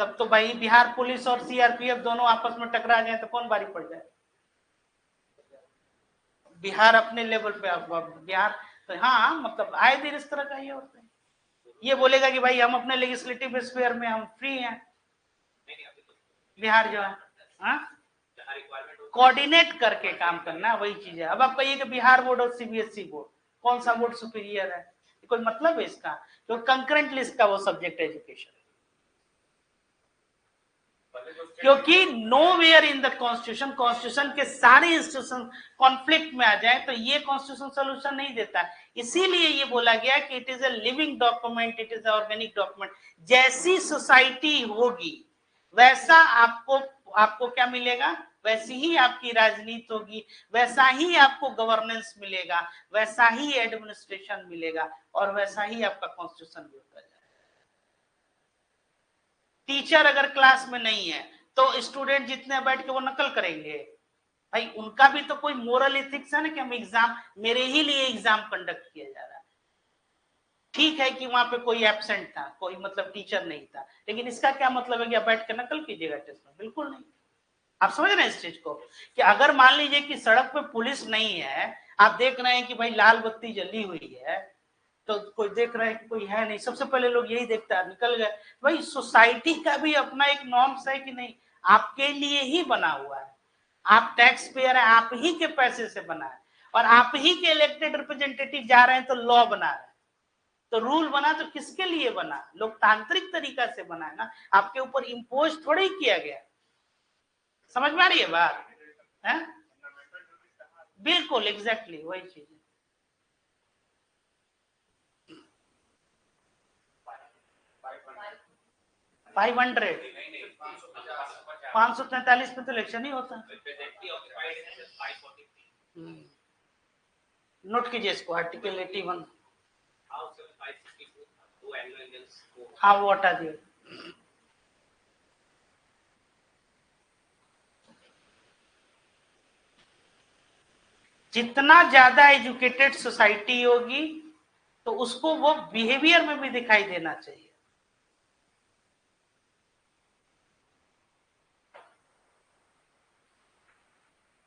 तब तो भाई बिहार पुलिस और सीआरपीएफ दोनों आपस में टकरा जाए तो कौन बारी पड़ जाए। बिहार अपने लेवल पे बिहार तो हाँ मतलब आए दिन इस तरह का ये होता है, ये बोलेगा कि भाई हम अपने लेजिस्लेटिव स्फीयर में हम फ्री हैं, बिहार जो है कोऑर्डिनेट करके काम करना वही चीज है। अब आप कहिए कि बिहार बोर्ड और सीबीएसई बोर्ड कौन सा बोर्ड सुपीरियर है, कोई मतलब है इसका, तो कंकरेंट लिस्ट का वो सब्जेक्ट एजुकेशन, क्योंकि nowhere in the constitution, constitution के सारे इंस्टीट्यूशन कॉन्फ्लिक्ट में आ जाए तो ये कॉन्स्टिट्यूशन सोल्यूशन नहीं देता, इसीलिए ये बोला गया कि it is a living document, it is a organic document. जैसी सोसाइटी होगी वैसा आपको आपको क्या मिलेगा, वैसी ही आपकी राजनीति होगी, वैसा ही आपको गवर्नेंस मिलेगा, वैसा ही एडमिनिस्ट्रेशन मिलेगा और वैसा ही आपका कॉन्स्टिट्यूशन भी होता जाएगा। टीचर अगर क्लास में नहीं है तो स्टूडेंट जितने बैठ के वो नकल करेंगे, भाई उनका भी तो कोई मोरल एथिक्स है ना कि हम एग्जाम, मेरे ही लिए एग्जाम कंडक्ट किया जा रहा है। ठीक है कि वहां पे कोई एब्सेंट था, कोई मतलब टीचर नहीं था, लेकिन इसका क्या मतलब है कि आप बैठ के नकल कीजिएगा टेस्ट में, बिल्कुल नहीं। आप समझ रहे हैं इस चीज को कि अगर मान लीजिए कि सड़क पे पुलिस नहीं है, आप देख रहे हैं कि भाई लाल बत्ती जली हुई है, तो कोई देख रहा है कि कोई है नहीं, सबसे पहले लोग यही देखता है, निकल गए। भाई सोसाइटी का भी अपना एक नॉर्म्स है कि नहीं, आपके लिए ही बना हुआ है, आप टैक्स पेयर है, आप ही के पैसे से बना है और आप ही के इलेक्टेड रिप्रेजेंटेटिव जा रहे हैं तो लॉ बना रहे हैं, तो रूल बना तो किसके लिए बना, लोकतांत्रिक तरीका से बना है ना, आपके ऊपर इम्पोज थोड़ा ही किया गया। समझ में आ रही है बात है? बिल्कुल एग्जैक्टली वही चीज है। 500 543 में तो इलेक्शन ही होता है। नोट कीजिए इसको, आर्टिकल 81। हाँ वो हटा दिए। जितना ज्यादा एजुकेटेड सोसाइटी होगी तो उसको वो बिहेवियर में भी दिखाई देना चाहिए।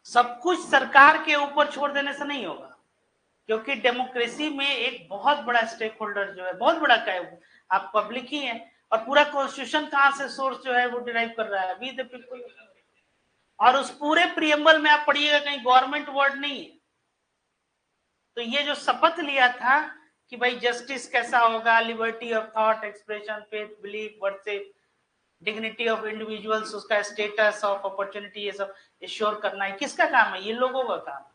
सब कुछ सरकार के ऊपर छोड़ देने से नहीं होगा, क्योंकि डेमोक्रेसी में एक बहुत बड़ा स्टेक होल्डर जो है, बहुत बड़ा क्या है, आप पब्लिक ही है, और पूरा कॉन्स्टिट्यूशन कहां से सोर्स जो है वो डिराइव कर रहा है, वी द पीपल। और उस पूरे प्रियम्बल में आप पढ़िएगा कहीं गवर्नमेंट वर्ड नहीं है। तो ये जो शपथ लिया था कि भाई जस्टिस कैसा होगा, liberty of thought, expression, faith, belief, worship, dignity of individuals, उसका स्टेटस ऑफ अपॉर्चुनिटी, ये सब एश्योर करना है, किसका काम है, ये लोगों का काम है।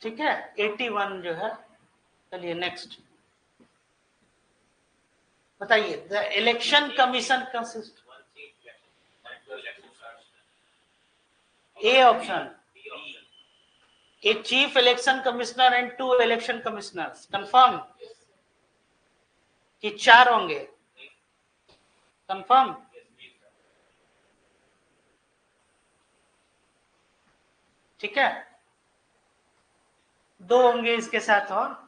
ठीक है, 81 जो है। चलिए नेक्स्ट बताइए, the election commission consist, A option, a chief election commissioner and 2 election commissioners, confirm कि 4 होंगे, कंफर्म। ठीक है, 2 होंगे इसके साथ। और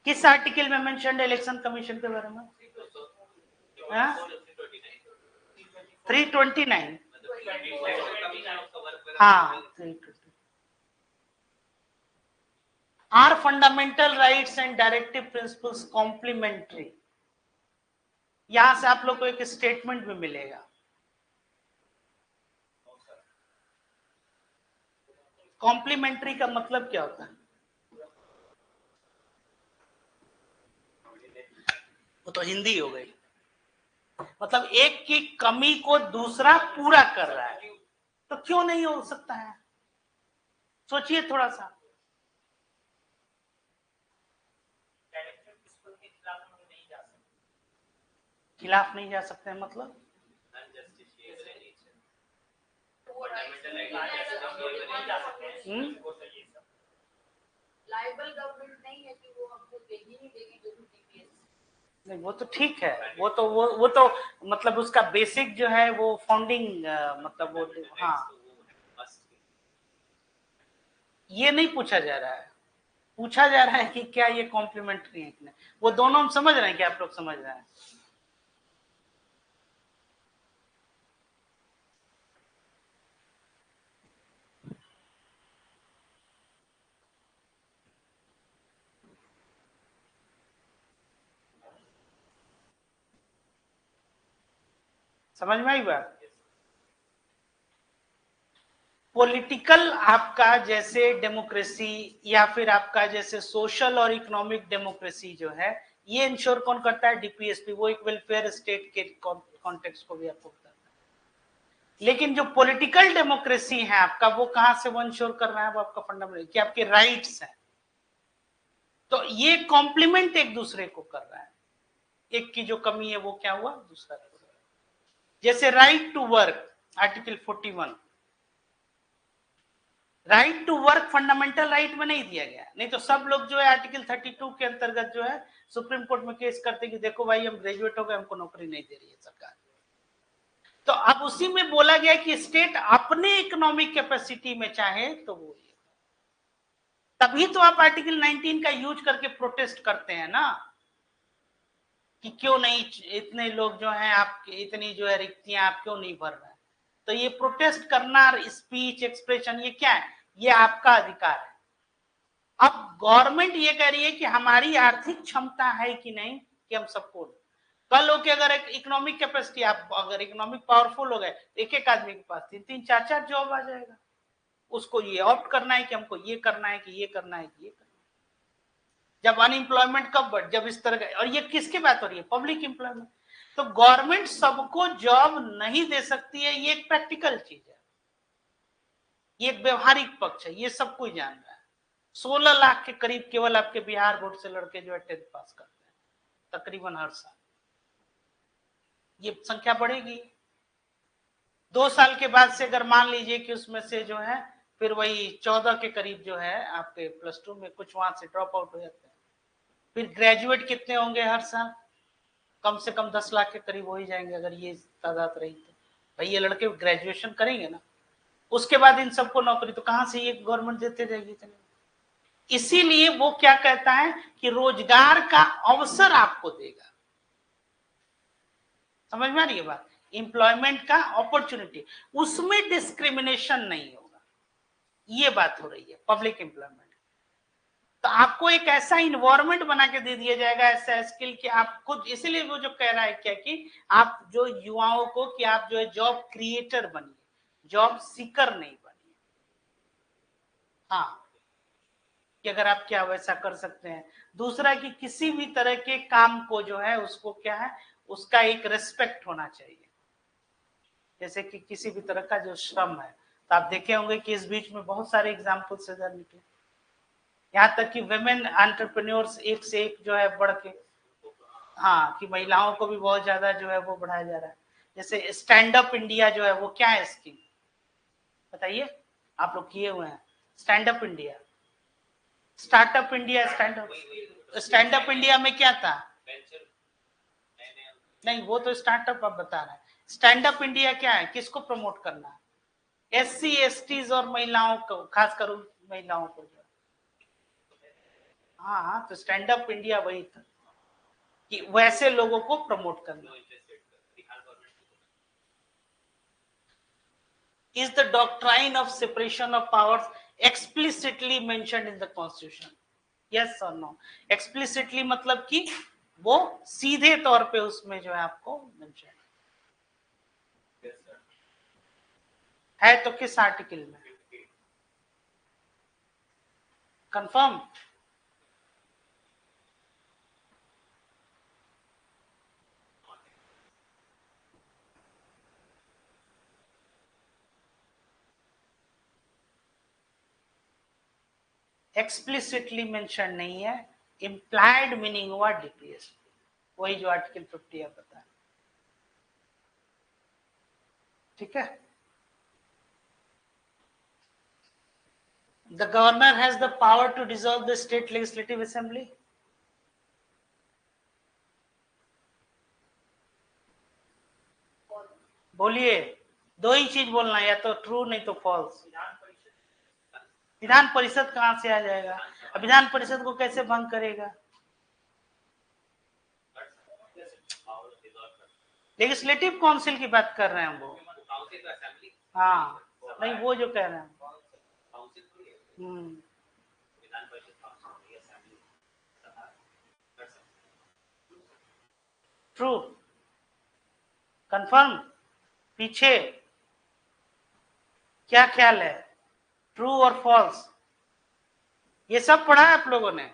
किस आर्टिकल में मेंशन इलेक्शन कमीशन के बारे में? 329। हाँ 329। Are fundamental rights and directive principles complementary, यहां से आप लोग को एक स्टेटमेंट भी मिलेगा। कॉम्प्लीमेंट्री का मतलब क्या होता है? वो तो हिंदी हो गई, मतलब एक की कमी को दूसरा पूरा कर रहा है, तो क्यों नहीं हो सकता है? सोचिए थोड़ा सा, खिलाफ नहीं जा सकते हैं मतलब लाइबल गवर्नमेंट नहीं है कि वो हमको देगी नहीं देगी जो भी डीपीएस नहीं, वो तो ठीक है, वो तो मतलब उसका बेसिक जो है वो फाउंडिंग मतलब वो, हाँ ये नहीं पूछा जा रहा है, पूछा जा रहा है कि क्या ये कॉम्प्लीमेंट्री है कि नहीं, वो दोनों हम समझ रहे हैं कि आप लोग समझ रहे हैं। समझ में आई बात? पॉलिटिकल आपका जैसे डेमोक्रेसी या फिर आपका जैसे सोशल और इकोनॉमिक डेमोक्रेसी जो है, ये इंश्योर कौन करता है? डीपीएसपी, वो एक वेलफेयर स्टेट के कॉन्टेक्स्ट को भी आपको बताता है। लेकिन जो पॉलिटिकल डेमोक्रेसी है आपका, वो कहां से वो इंश्योर कर रहा है? वो आपका फंडामेंटल कि आपके राइट्स हैं, तो ये कॉम्प्लीमेंट एक दूसरे को कर रहा है, एक की जो कमी है वो क्या हुआ, दूसरा पूरा। जैसे right to work, article 41, right to work fundamental right में नहीं दिया गया, नहीं तो सब लोग जो है आर्टिकल 32 के अंतर्गत जो है सुप्रीम कोर्ट में केस करते कि देखो भाई हम ग्रेजुएट हो गए, हमको नौकरी नहीं दे रही है सरकार। तो अब उसी में बोला गया कि स्टेट अपने इकोनॉमिक कैपेसिटी में चाहे तो वो, तभी तो आप आर्टिकल 19 का यूज करके प्रोटेस्ट करते हैं ना, कि क्यों नहीं इतने लोग जो हैं आपके, इतनी जो है रिक्तियां आप क्यों नहीं भर रहे हैं। तो ये प्रोटेस्ट करना, स्पीच एक्सप्रेशन, ये क्या है? ये आपका अधिकार है। अब गवर्नमेंट ये कह रही है कि हमारी आर्थिक क्षमता है कि नहीं कि हम सबको, कल होके अगर एक इकोनॉमिक कैपेसिटी, आप अगर इकोनॉमिक पावरफुल हो गए, एक एक आदमी के पास 3-3 4-4 जॉब आ जाएगा, उसको ये ऑप्ट करना है कि हमको ये करना है कि ये करना है कि ये करना है। जब अनएम्प्लॉयमेंट कब बढ़, जब इस तरह का, और ये किसकी बात हो रही है? Public employment. तो गवर्नमेंट सबको जॉब नहीं दे सकती है, ये एक प्रैक्टिकल चीज है, ये एक व्यवहारिक पक्ष है, ये सब कोई जान रहा है। 16 लाख के करीब केवल आपके बिहार बोर्ड से लड़के जो है 10th पास करते हैं तकरीबन हर साल। ये संख्या बढ़ेगी 2 साल के बाद से, अगर मान लीजिए कि उसमें से जो है फिर वही 14 के करीब जो है आपके +2 में कुछ वहां से ड्रॉप आउट हो जाते हैं, फिर ग्रेजुएट कितने होंगे हर साल? कम से कम 10 लाख के करीब हो ही जाएंगे अगर ये तादाद रही तो। भाई ये लड़के ग्रेजुएशन करेंगे ना, उसके बाद इन सबको नौकरी तो कहां से ये गवर्नमेंट देते रहेगी इतने। इसीलिए वो क्या कहता है कि रोजगार का अवसर आपको देगा। समझ में आ रही है बात? एम्प्लॉयमेंट का अपॉर्चुनिटी, उसमें डिस्क्रिमिनेशन नहीं होगा, ये बात हो रही है पब्लिक एम्प्लॉयमेंट। तो आपको एक ऐसा इन्वायरमेंट बना के दे दिया जाएगा, ऐसा स्किल कि आप खुद, इसीलिए वो जो कह रहा है क्या कि आप जो युवाओं को कि आप जो है जॉब क्रिएटर बनिए, जॉब सीकर नहीं बनिए। हाँ, कि अगर आप क्या वैसा कर सकते हैं। दूसरा कि किसी भी तरह के काम को जो है उसको क्या है, उसका एक रेस्पेक्ट होना चाहिए, जैसे कि किसी भी तरह का जो श्रम है। तो आप देखे होंगे कि इस बीच में बहुत सारे एग्जाम्पल्स इधर निकले, यहाँ तक कि वेमेन एंटरप्रेन्योर्स एक से एक जो है बढ़ के, हाँ, कि महिलाओं को भी बहुत ज्यादा जो है वो बढ़ाया जा रहा है। जैसे स्टैंड अप इंडिया जो है वो क्या है स्कीम, बताइए, आप लोग किए हुए हैं stand up India, startup India, stand up India में क्या था? नहीं, वो तो स्टार्टअप आप बता रहे हैं, स्टैंड अप इंडिया क्या है, किसको प्रमोट करना है? SC STs और महिलाओं को, खासकर उन महिलाओं को जो, हाँ हाँ, तो स्टैंड अप इंडिया वही था कि वैसे लोगों को प्रमोट करना। Is the doctrine of separation of powers explicitly mentioned in the constitution? Yes or no? Explicitly मतलब कि वो सीधे तौर पे उसमें जो है आपको मेंशन है तो किस आर्टिकल में? कंफर्म? एक्सप्लिसिटली मेंशन नहीं है, इम्प्लाइड मीनिंग हुआ डीपीएस, वही जो आर्टिकल 50 है बता। ठीक है। The governor has the power to dissolve the state legislative assembly. बोलिए, दो ही चीज बोलना, या तो ट्रू नहीं तो फॉल्स। विधान परिषद कहां से आ जाएगा? अब विधान परिषद को कैसे भंग करेगा? लेजिस्लेटिव काउंसिल की बात कर रहे हैं वो। हाँ, नहीं वो जो कह रहे हैं। True, confirm. पीछे क्या ख्याल है, ट्रू और फॉल्स? ये सब पढ़ा है आप लोगों ने?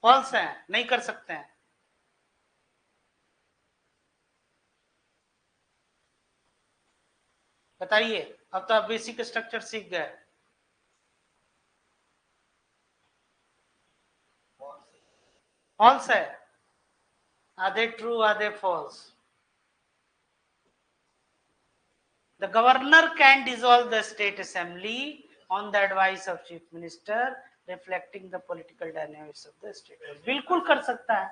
फॉल्स है, नहीं कर सकते हैं। बताइए, अब तो आप बेसिक स्ट्रक्चर सीख गए। फॉल्स है, आधे ट्रू आधे false. The governor can dissolve the state assembly on the advice of chief minister, reflecting the political dynamics of the state. बिल्कुल कर सकता है,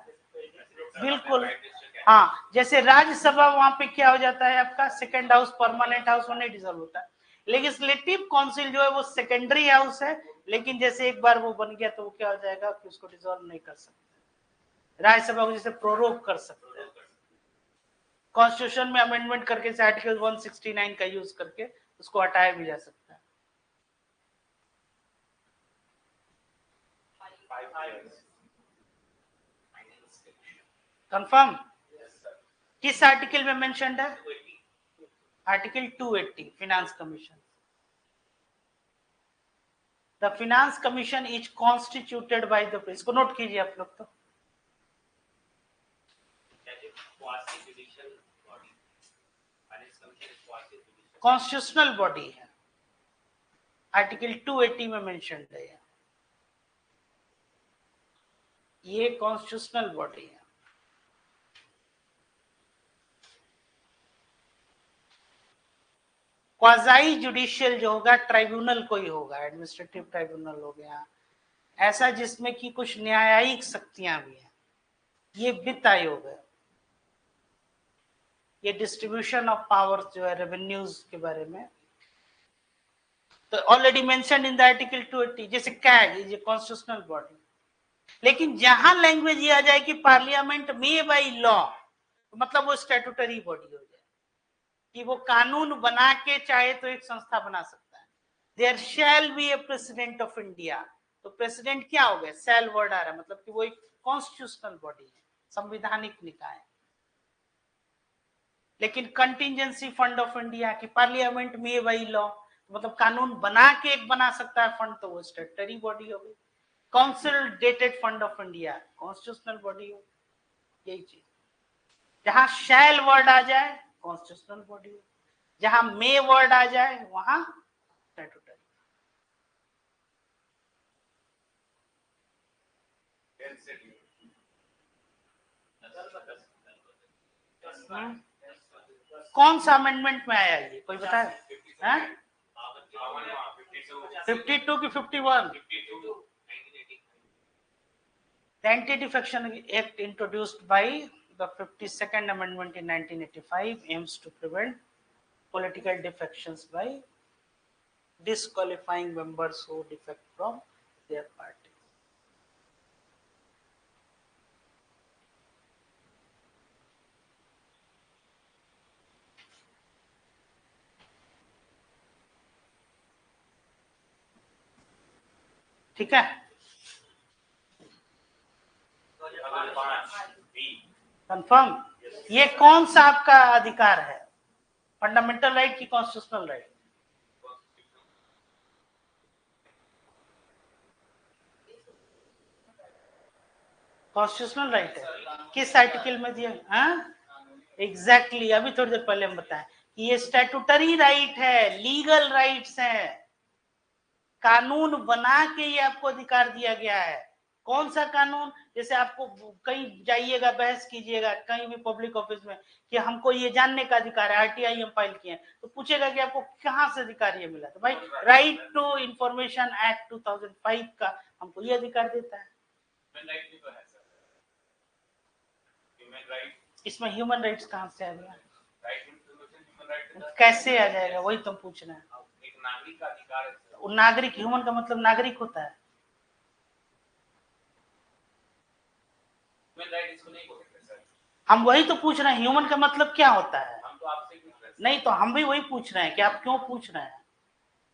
बिल्कुल। हाँ, जैसे राज्यसभा वहां पे क्या हो जाता है आपका, सेकेंड हाउस, परमानेंट हाउस, वो नहीं डिसॉल्व होता है। लेजिस्लेटिव काउंसिल जो है वो सेकेंडरी हाउस है, लेकिन जैसे एक बार वो बन गया तो वो क्या हो जाएगा कि उसको डिसॉल्व नहीं कर सकते। राज्यसभा को जैसे प्रोरोग कर सकते हैं, कॉन्स्टिट्यूशन में अमेंडमेंट करके से आर्टिकल 169 का यूज करके उसको हटाया भी जा सकता है। कंफर्म? किस आर्टिकल में मेंशन्ड है? Article 280, finance commission. The finance commission is constituted by the, इसको नोट कीजिए आप लोग। तो कॉन्स्टिट्यूशनल बॉडी है, आर्टिकल 280 में मेंशन्ड है। ये कॉन्स्टिट्यूशनल बॉडी है। क्वाजाई जुडिशियल जो होगा, ट्राइब्यूनल कोई होगा, एडमिनिस्ट्रेटिव ट्राइब्यूनल हो गया, ऐसा जिसमें कि कुछ न्यायिक शक्तियां भी हैं। ये वित्त आयोग है। ये डिस्ट्रीब्यूशन ऑफ पावर्स जो है रेवेन्यूज के बारे में, तो already mentioned in the article 280। जैसे CAG is a constitutional body, लेकिन जहां लैंग्वेज ये आ जाए कि पार्लियामेंट में बाय लॉ, मतलब वो स्टैट्यूटरी बॉडी हो जाए कि वो कानून बना के चाहे तो एक संस्था बना सकता है। There shall be a president of India, तो प्रेसिडेंट क्या हो गया, शैल वर्ड आ रहा है, मतलब कि वो एक कॉन्स्टिट्यूशनल बॉडी है, संवैधानिक निकाय। लेकिन कंटिजेंसी फंड ऑफ इंडिया की पार्लियामेंट में बाय लॉ, मतलब कानून बना के एक बना सकता है फंड, तो वो स्टैट्यूटरी बॉडी हो गई। Consolidated fund of India, constitutional body हो। यही चीज, जहां शैल वर्ड आ जाए कॉन्स्टिट्यूशनल बॉडी हो, जहां मे वर्ड आ जाए वहां स्टैट्यूटरी। कौन सा अमेंडमेंट में आया ये, कोई बताए? 52 की 51? The Anti-Defection Act introduced by the 52nd Amendment in 1985 aims to prevent political defections by disqualifying members who defect from their party. ठीक है, कंफर्म? ये कौन सा आपका अधिकार है, फंडामेंटल राइट की कॉन्स्टिट्यूशनल राइट? कॉन्स्टिट्यूशनल राइट है। किस आर्टिकल में दिया? हाँ, एग्जैक्टली। अभी थोड़ी देर पहले हम बताएं कि ये स्टैट्यूटरी राइट है, लीगल राइट्स हैं, कानून बना के ये आपको अधिकार दिया गया है। कौन सा कानून, जैसे आपको कहीं जाइएगा, बहस कीजिएगा कहीं भी पब्लिक ऑफिस में कि हमको ये जानने का अधिकार है, आरटीआई हम फाइल किए हैं, तो पूछेगा कि आपको कहाँ से अधिकार ये मिला, तो भाई राइट टू इंफॉर्मेशन एक्ट 2005 का हमको ये अधिकार देता है। इसमें ह्यूमन राइट्स कहाँ से आ गया, कैसे आ जाएगा, वही तुम पूछ रहे हैं। एक नागरिक का अधिकार है। नागरिक, ह्यूमन का मतलब नागरिक होता है। हम वही तो पूछ रहे हैं, ह्यूमन का मतलब क्या होता है। हम तो आपसे पूछ रहे हैं। नहीं तो हम भी वही पूछ रहे हैं कि आप क्यों पूछ रहे हैं,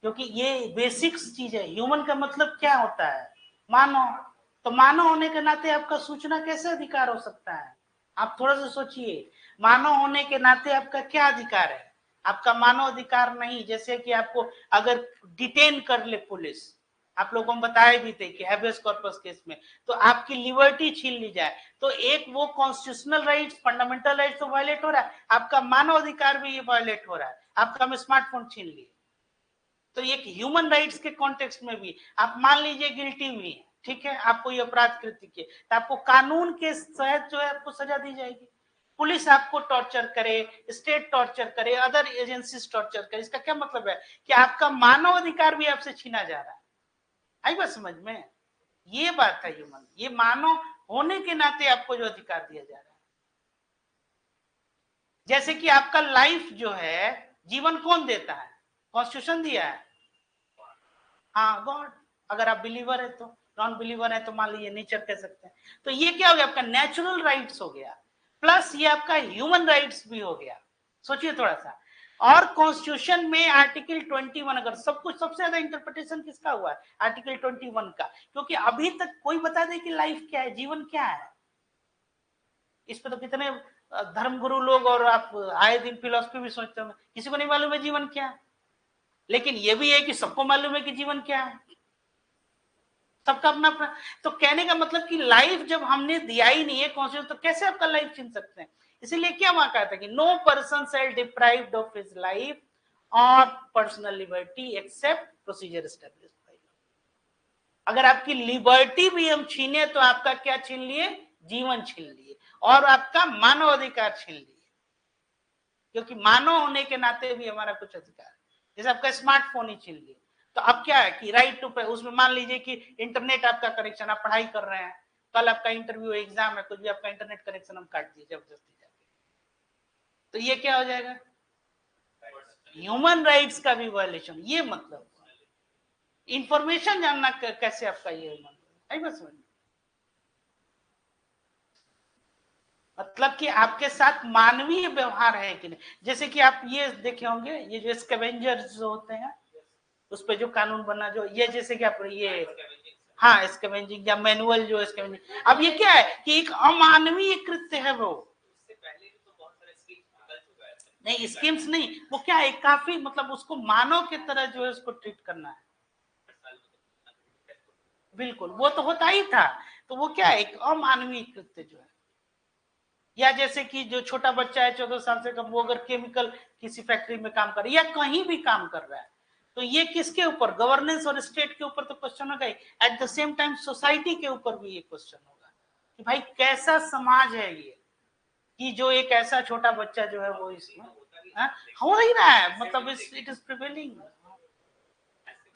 क्योंकि ये बेसिक्स चीज है। ह्यूमन का मतलब क्या होता है, मानव। तो मानव होने के नाते आपका सूचना कैसे अधिकार हो सकता है, आप थोड़ा सा सोचिए। मानव होने के नाते आपका क्या अधिकार है, आपका मानव अधिकार नहीं। जैसे कि आपको अगर डिटेन कर ले पुलिस, आप लोगों को बताए भी थे कि हैबियस कॉर्पस केस में, तो आपकी लिबर्टी छीन ली जाए, तो एक वो कॉन्स्टिट्यूशनल राइट्स, फंडामेंटल राइट्स तो वायलेट हो रहा है, आपका मानव अधिकार भी ये वायलेट हो रहा है, आपका हम स्मार्टफोन छीन लिए। तो एक ह्यूमन राइट्स के कॉन्टेक्स्ट में भी आप मान लीजिए गिल्टी हुई है, ठीक है, आपको ये अपराध कृत्य किए, तो आपको कानून के तहत जो है आपको सजा दी जाएगी। पुलिस आपको टॉर्चर करे, स्टेट टॉर्चर करे, अदर एजेंसीज टॉर्चर करे, इसका क्या मतलब है कि आपका मानव अधिकार भी आपसे छीना जा रहा है। आई बात समझ में, ये बात है ह्यूमन, ये मानव होने के नाते आपको जो अधिकार दिया जा रहा है। जैसे कि आपका लाइफ जो है, जीवन कौन देता है, कॉन्स्टिट्यूशन दिया है, हाँ गॉड। अगर आप बिलीवर है तो, नॉन बिलीवर है तो मान लीजिए नेचर कह सकते हैं। तो ये क्या हो गया, आपका नेचुरल राइट्स हो गया, प्लस ये आपका ह्यूमन राइट्स भी हो गया। सोचिए थोड़ा सा। और कॉन्स्टिट्यूशन में आर्टिकल 21, अगर सब कुछ, सबसे ज्यादा इंटरप्रिटेशन किसका हुआ है, आर्टिकल 21 का, क्योंकि अभी तक कोई बता दे कि लाइफ क्या है, जीवन क्या है। इस पे तो कितने धर्मगुरु लोग और आप आए दिन फिलोसफी भी सोचते हैं, किसी को नहीं मालूम है जीवन क्या है। लेकिन ये भी है कि सबको मालूम है कि जीवन क्या है, सबका अपना अपना। तो कहने का मतलब कि लाइफ जब हमने दिया ही नहीं है कॉन्स्टिट्यूशन, तो कैसे आपका लाइफ छीन सकते हैं। इसीलिए क्या वहां कहा था कि no person shall deprived of his life और personal liberty except procedure established by law. अगर आपकी लिबर्टी भी हम छीने तो आपका क्या छीन लिए, जीवन छीन लिए, और आपका मानव अधिकार छीन लिए, क्योंकि मानव होने के नाते भी हमारा कुछ अधिकार है। जैसे आपका स्मार्टफोन ही छीन लिए, तो अब क्या है कि राइट टू, उसमें मान लीजिए कि इंटरनेट आपका कनेक्शन, आप पढ़ाई कर रहे हैं, कल आपका इंटरव्यू एग्जाम है, कुछ भी, आपका इंटरनेट कनेक्शन हम काट दिए जबरदस्ती जाके, तो ये क्या हो जाएगा, ह्यूमन राइट्स का भी वायलेशन। ये मतलब इंफॉर्मेशन जानना कैसे आपका ये मतलब, बस मतलब कि आपके साथ मानवीय व्यवहार है कि नहीं। जैसे कि आप ये देखे होंगे, ये जो स्कैवेंजर्स होते हैं, उस पे जो कानून बना, जो ये जैसे कि आप ये, हाँ स्कैवेंजिंग या मैनुअल जो स्कैवेंजिंग, अब ये क्या है कि एक अमानवीय कृत्य है वो। नहीं स्कीम्स नहीं, वो क्या है, काफी मतलब उसको मानव की तरह जो है उसको ट्रीट करना है। बिल्कुल, वो तो होता ही था। तो वो क्या है, एक अमानवीय कृत्य जो है। या जैसे कि जो छोटा बच्चा है 14 साल से कम, वो अगर केमिकल किसी फैक्ट्री में काम कर रहा है या कहीं भी काम कर रहा है, तो ये किसके ऊपर, गवर्नेंस और स्टेट के ऊपर तो क्वेश्चन होगा ही, at the same time society के ऊपर भी ये क्वेश्चन होगा कि भाई कैसा समाज है ये, कि जो एक ऐसा छोटा बच्चा जो है वो इसमें हो ही रहा है, मतलब इट इज प्रिवेलिंग।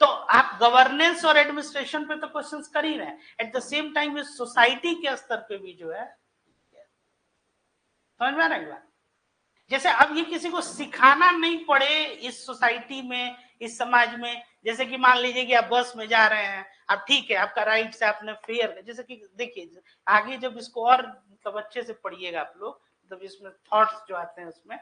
तो आप गवर्नेंस और एडमिनिस्ट्रेशन पे तो क्वेश्चंस कर ही रहे हैं, एट द सेम टाइम इस सोसाइटी के स्तर पे भी जो है, समझ में आ रहा है बात। जैसे अब ये किसी को सिखाना नहीं पड़े इस सोसाइटी में, इस समाज में। जैसे कि मान लीजिए कि आप बस में जा रहे हैं, अब ठीक है आपका राइट से आपने फेयर, जैसे कि देखिए आगे जब इसको और मतलब अच्छे से पढ़िएगा आप लोग, मतलब इसमें थॉट्स जो आते हैं उसमें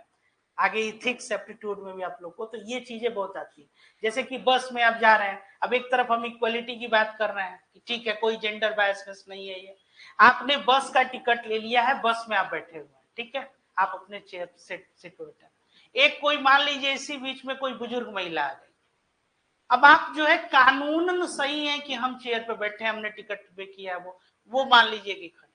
आगे इथिक्स एप्टीट्यूड में भी आप लोग को, तो ये चीजें बहुत आती है। जैसे कि बस में आप जा रहे हैं, अब एक तरफ हम इक्वलिटी की बात कर रहे हैं कि ठीक है कोई जेंडर बायसनेस नहीं है, ये आपने बस का टिकट ले लिया है, बस में आप बैठे हुए हैं, ठीक है, आप अपने चेयर सीट पे बैठे, एक कोई मान लीजिए इसी बीच में कोई बुजुर्ग महिला आ गई। अब आप जो है कानूनन सही है कि हम चेयर पे बैठे हैं, हमने टिकट पे किया, वो मान लीजिए कि खड़ी,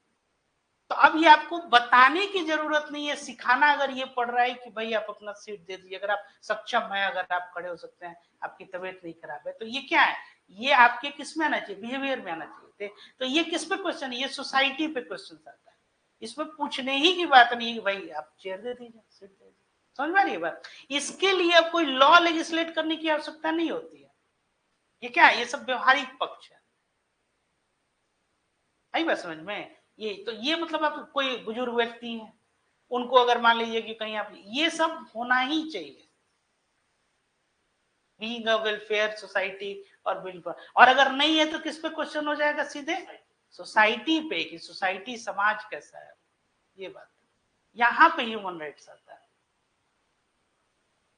तो अब ये आपको बताने की जरूरत नहीं है, सिखाना अगर ये पड़ रहा है कि भाई आप अपना सीट दे दीजिए, अगर आप सक्षम है, अगर आप खड़े हो सकते हैं, आपकी तबीयत नहीं खराब है, तो ये क्या है, ये आपके किस में आना चाहिए, बिहेवियर में आना चाहिए। तो ये किस पे क्वेश्चन है, ये सोसाइटी पे क्वेश्चन आता है। इसमें पूछने ही की बात नहीं है कि भाई आप चेयर दे दीजिए, सीट दे दीजिए। समझ में आ रही है बात। इसके लिए अब कोई लॉ लेजिस्लेट करने की आवश्यकता नहीं होती है। ये क्या है, ये सब व्यवहारिक पक्ष है। आई बात समझ में। ये मतलब आप कोई बुजुर्ग व्यक्ति है, उनको अगर मान लीजिए कि कहीं आप, ये सब होना ही चाहिए, बीइंग अ वेलफेयर सोसाइटी और बिल पर। और अगर नहीं है तो किस पे क्वेश्चन हो जाएगा, सीधे सोसाइटी पे, कि सोसाइटी समाज कैसा है। ये बात यहां पे ह्यूमन राइट्स आता है।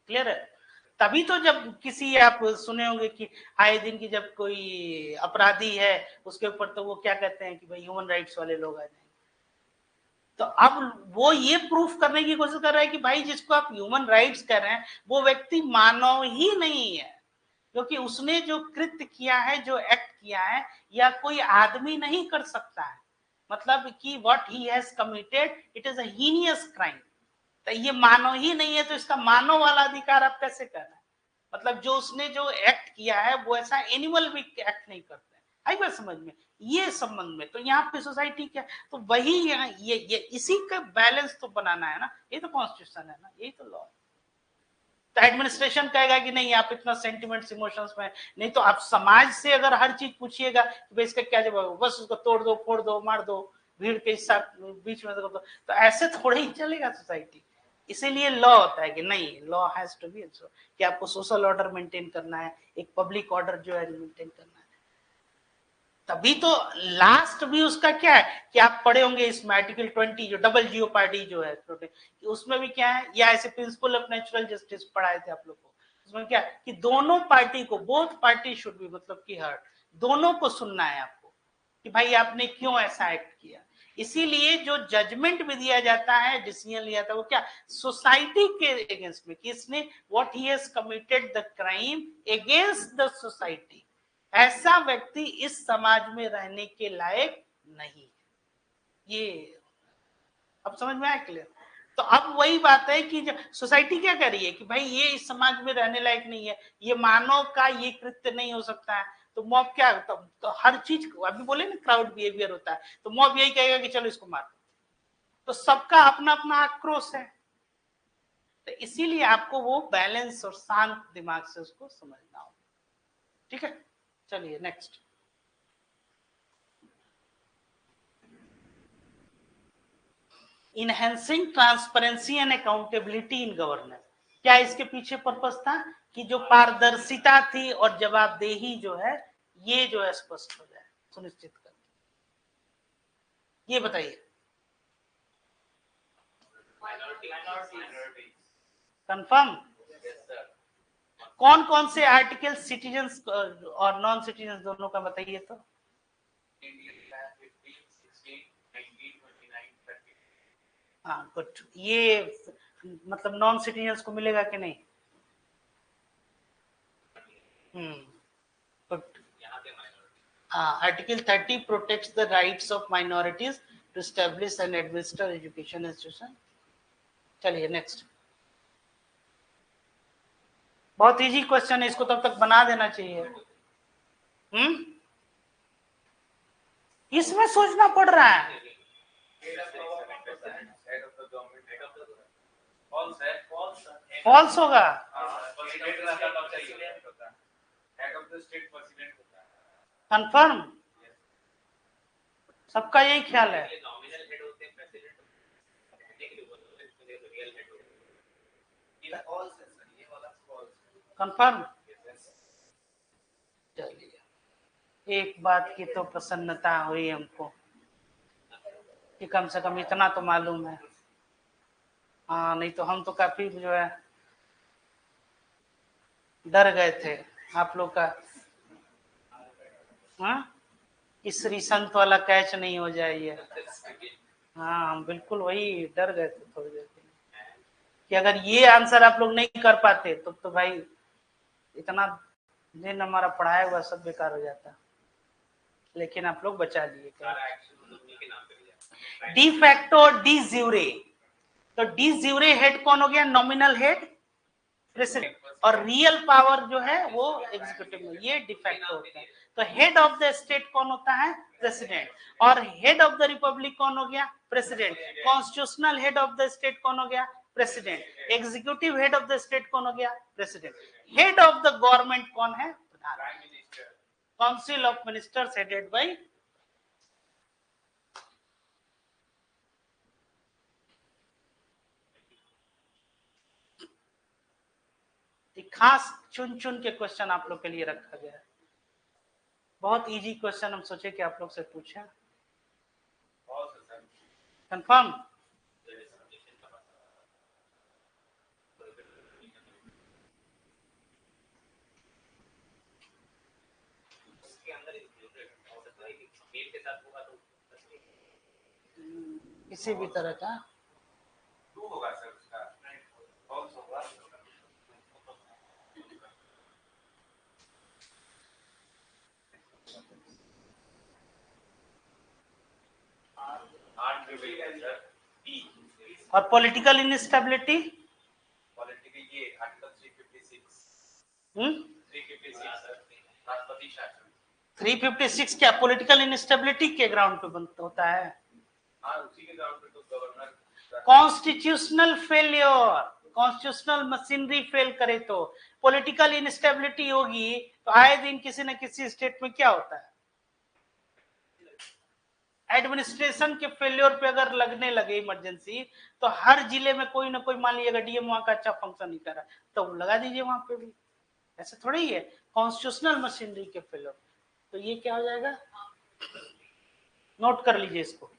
क्लियर है। तभी तो जब किसी, आप सुने होंगे कि आए दिन की जब कोई अपराधी है उसके ऊपर, तो वो क्या कहते हैं कि भाई ह्यूमन राइट्स वाले लोग आ जाएंगे। तो अब वो ये प्रूफ करने की कोशिश कर रहा है कि भाई जिसको आप ह्यूमन राइट्स कह रहे हैं वो व्यक्ति मानव ही नहीं है, क्योंकि उसने जो कृत्य किया है, जो एक्ट किया है, या कोई आदमी नहीं कर सकता है। मतलब कि what he has committed it is a heinous crime. तो ये मानव ही नहीं है, तो इसका मानव वाला अधिकार आप कैसे कर रहे हैं। मतलब जो उसने जो एक्ट किया है वो ऐसा एनिमल भी एक्ट नहीं करते। आई बात समझ में। ये संबंध में तो यहाँ पे सोसाइटी क्या, तो वही यहाँ ये इसी का बैलेंस तो बनाना है ना, ये तो कॉन्स्टिट्यूशन है ना, यही तो लॉ है। तो एडमिनिस्ट्रेशन कहेगा कि नहीं आप इतना सेंटिमेंट्स इमोशंस में, नहीं तो आप समाज से अगर हर चीज पूछिएगा कि भाई इसका क्या जवाब, बस उसको तोड़ दो, फोड़ दो, मार दो, भीड़ के साथ बीच में दो, तो ऐसे थोड़े ही चलेगा सोसाइटी। इसीलिए लॉ होता है कि नहीं, लॉ हैज टू बी कि आपको सोशल ऑर्डर मेंटेन करना है, एक पब्लिक ऑर्डर जो है मेंटेन करना है। तभी तो लास्ट भी उसका क्या है कि आप पढ़े होंगे इसमें आर्टिकल 20 जो डबल जियोपार्डी जो है, उसमें भी क्या है, या ऐसे प्रिंसिपल ऑफ नेचुरल जस्टिस पढ़ाए थे आप लोग को। उसमें क्या कि दोनों पार्टी को, बोथ पार्टी शुड बी, मतलब कि हर्ट, दोनों को सुनना है आपको कि भाई आपने क्यों ऐसा एक्ट किया। इसीलिए जो जजमेंट भी दिया जाता है, डिसीजन लिया था, वो क्या सोसाइटी के अगेंस्ट में, कि इसने what he has committed the crime against the society, ऐसा व्यक्ति इस समाज में रहने के लायक नहीं है। ये अब समझ में आया क्लियर। तो अब वही बात है कि सोसाइटी क्या कर रही है कि भाई ये इस समाज में रहने लायक नहीं है, ये मानव का ये कृत्य नहीं हो सकता है। तो मॉब क्या, तो हर चीज, अभी बोले ना क्राउड बिहेवियर होता है, तो मॉब यही कहेगा कि चलो इसको मारो। तो सबका अपना अपना आक्रोश है। तो इसीलिए आपको वो बैलेंस और शांत दिमाग से उसको समझना होगा। ठीक है, चलिए next. Enhancing transparency and accountability in governance. क्या इसके पीछे पर्पस था कि जो पारदर्शिता थी और जवाबदेही जो है, ये जो है स्पष्ट हो जाए, सुनिश्चित कर। ये बताइए कंफर्म। कौन कौन से आर्टिकल सिटीजन्स और नॉन सिटीजन्स दोनों का बताइए तो। हाँ गुड। ये मतलब नॉन सिटीजन्स को मिलेगा कि नहीं। Good. Article 30 protects the rights of minorities to establish and administer education institution. चलिए नेक्स्ट। बहुत इजी क्वेश्चन है, इसको तब तक बना देना चाहिए। इसमें सोचना पड़ रहा है। फॉल्स होगा। कंफर्म, सबका यही ख्याल है। कंफर्म। चलिए, एक बात की तो प्रसन्नता हुई हमको कि कम से कम इतना तो मालूम है। हाँ, नहीं तो हम तो काफी जो है डर गए थे आप लोग का, हाँ, कि श्री संत वाला कैच नहीं हो जाए ये। हाँ, हम बिल्कुल वही डर गए थे थोड़ी देर के लिए कि अगर ये आंसर आप लोग नहीं कर पाते तो भाई इतना दिन हमारा पढ़ाया हुआ सब बेकार हो जाता। लेकिन आप लोग बचा लिए। डी फैक्टो और डी ज्यूरे। तो डी ज्यूरे हेड कौन हो गया, नॉमिनल हेड प्रेसिडेंट। और रियल पावर जो है वो एग्जीक्यूटिव में, ये डिफेक्ट होता है। तो हेड ऑफ द स्टेट कौन होता है? प्रेसिडेंट। और हेड ऑफ द रिपब्लिक कौन हो गया? President. Constitutional head of the state कौन हो गया? President. Executive head of the state कौन हो गया? President. Head of the government कौन है? प्रधानमंत्री। Council of ministers headed by खास चुन चुन के क्वेश्चन आप लोग के लिए रखा गया है। बहुत इजी क्वेश्चन हम सोचे कि आप लोग से पूछें। कंफर्म? किसी भी तरह का होगा सर उसका होगा। और पॉलिटिकल इंस्टेबिलिटी, पॉलिटिकल ये आर्टिकल 356 राष्ट्रपति शासन 356 क्या पॉलिटिकल इंस्टेबिलिटी के ग्राउंड पे होता है? हाँ, उसी के ग्राउंड पे तो governor constitutional failure, constitutional machinery fail करे तो पॉलिटिकल इंस्टेबिलिटी होगी। तो आए दिन किसी न किसी स्टेट में क्या होता है? एडमिनिस्ट्रेशन के फेलियर पे अगर लगने लगे इमरजेंसी, तो हर जिले में कोई ना कोई, मान लीजिएगा डीएम वहां का अच्छा फंक्शन नहीं कर रहा, तो लगा दीजिए वहां पे भी। ऐसा थोड़ी ही है, कॉन्स्टिट्यूशनल मशीनरी के फेलियर। तो ये क्या हो जाएगा? नोट कर लीजिए इसको।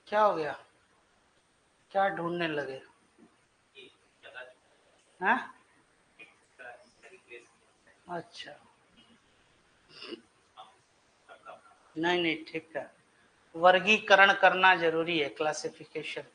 क्या हो गया? क्या ढूंढने लगे? हाँ? अच्छा, नहीं नहीं ठीक है, वर्गीकरण करना जरूरी है, क्लासिफिकेशन।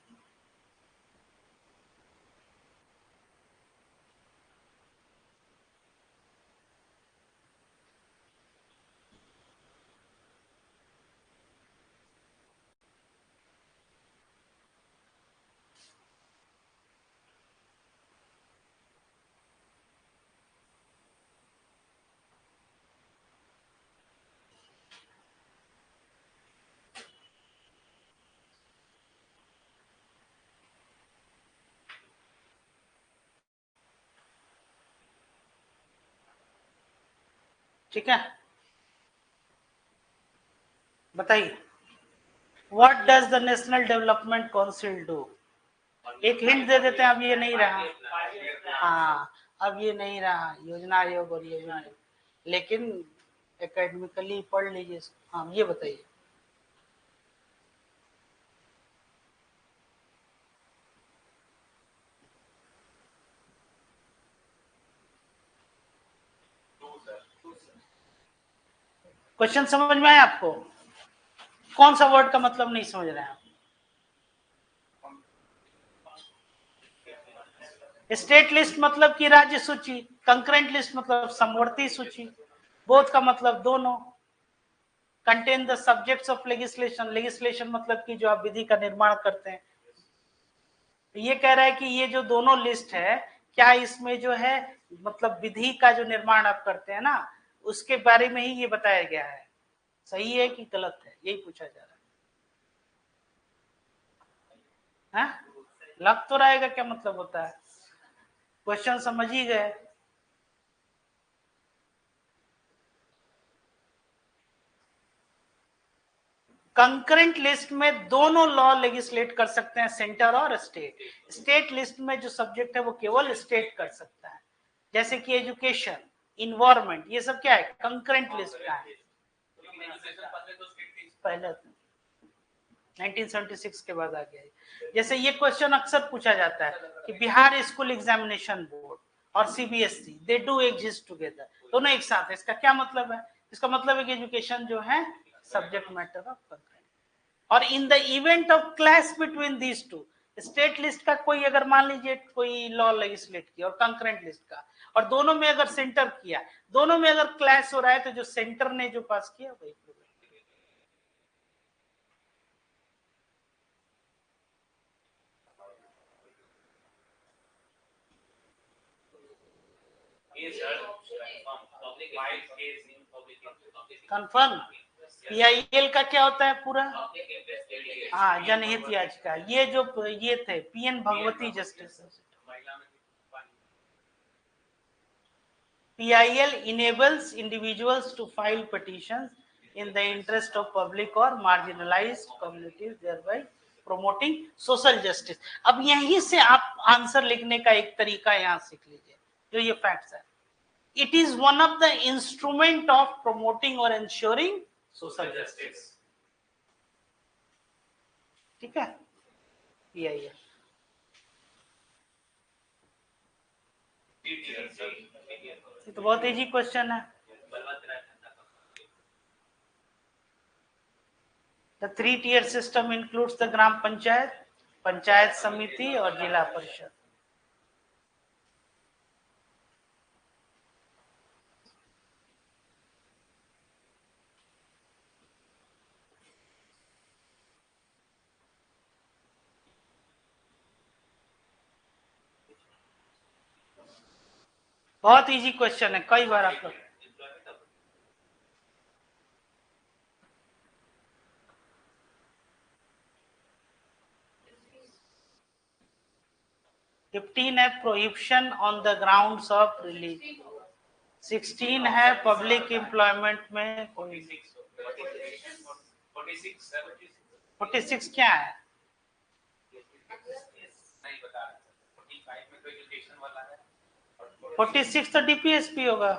ठीक है, बताइए। What does the national development council do? एक हिंट दे देते हैं, अब ये नहीं रहा। हाँ, अब ये नहीं रहा योजना आयोग और योजना, लेकिन एकेडमिकली पढ़ लीजिए इसको। हाँ, ये बताइए। क्वेश्चन समझ में आया आपको? कौन सा वर्ड का मतलब नहीं समझ रहे हैं आप? स्टेट लिस्ट मतलब कि राज्य सूची, कंकरेंट लिस्ट मतलब समवर्ती सूची, बोथ का मतलब दोनों। Contain the subjects of legislation, legislation मतलब कि जो आप विधि का निर्माण करते हैं। ये कह रहा है कि ये जो दोनों लिस्ट है, क्या इसमें जो है मतलब विधि का जो निर्माण आप करते हैं ना, उसके बारे में ही ये बताया गया है। सही है कि गलत है, यही पूछा जा रहा है। लग तो रहेगा क्या मतलब होता है? क्वेश्चन समझ ही गए। कंकरेंट लिस्ट में दोनों लॉ लेजिस्लेट कर सकते हैं, सेंटर और स्टेट। स्टेट लिस्ट में जो सब्जेक्ट है वो केवल स्टेट कर सकता है, जैसे कि एजुकेशन, इन्वायरमेंट, ये सब क्या है? कंकरेंट लिस्ट का है। पहले 1976 के बाद आ गया है। जैसे ये क्वेश्चन अक्सर पूछा जाता है कि बिहार स्कूल एग्जामिनेशन बोर्ड और CBSE they do exist together, दोनों एक साथ है, इसका क्या मतलब है? इसका मतलब है कि एजुकेशन जो है सब्जेक्ट मैटर ऑफ कंकरेंट। और in the event of clash between these two, state list का कोई अगर मान लीजिए कोई लॉ लेजिस्लेट किया और कंकरेंट लिस्ट का, और दोनों में अगर सेंटर किया, दोनों में अगर क्लैश हो रहा है तो जो सेंटर ने जो पास किया वही कंफर्म। पीआईएल का क्या होता है पूरा? हाँ, जनहित याचिका। ये जो ये थे PN Bhagwati justice. PIL enables individuals to file petitions in the interest of public or marginalized communities, thereby promoting social justice. अब यहीं से आप आंसर लिखने का एक तरीका यहाँ सीख लीजिए, जो ये फैक्ट्स है। It is one of the instrument of promoting or ensuring social justice. ठीक है, PIL। तो बहुत इजी क्वेश्चन है। The 3-tier system includes the ग्राम पंचायत, पंचायत समिति और जिला परिषद। बहुत इजी क्वेश्चन है, कई बार आप लोग। फिफ्टीन है prohibition on the grounds of religion. 16 है पब्लिक एम्प्लॉयमेंट में कोई। 46 क्या है? 46 तो डीपीएसपी होगा।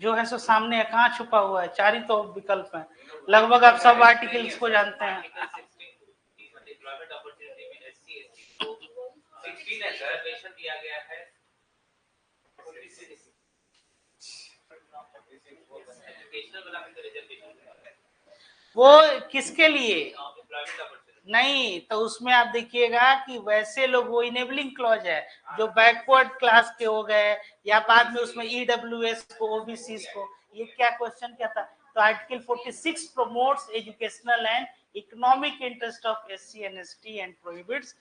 जो है सो सामने है, कहाँ छुपा हुआ है? 4 ही तो विकल्प हैं, लगभग आप सब आर्टिकल्स को जानते हैं। दिया गया है। वो किसके लिए? नहीं, तो उसमें आप देखिएगा कि वैसे लोग, वो इनेबलिंग क्लॉज है जो बैकवर्ड क्लास के हो गए, या बाद में उसमें ईडब्ल्यूएस को, ओबीसी को। ये क्या क्वेश्चन क्या था? तो article 46 promotes educational and economic interest of SC and ST and prohibits.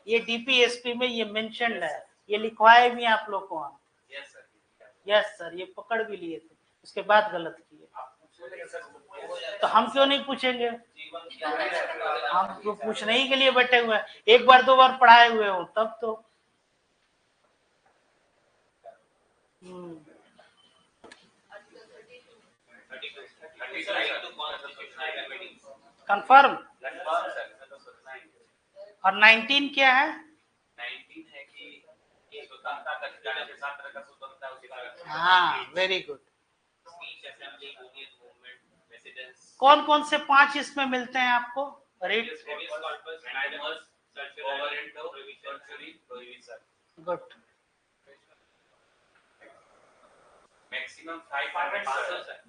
ये डीपीएसपी में ये मेंशन्ड है, ये लिखवाए भी आप लोग को। यस सर, ये पकड़ भी लिए थे, उसके बाद गलत किए। तो हम क्यों नहीं पूछेंगे? हम तो पूछने ही के लिए बैठे हुए हैं, एक बार 2 बार पढ़ाए हुए हो तब तो। कंफर्म। और 19 क्या है? 19 है कि ये स्वतंत्रता का अधिकार के साथ तरह का स्वतंत्रता। हाँ, वेरी गुड। कौन कौन से 5 इसमें मिलते हैं आपको? Good. Maximum 500।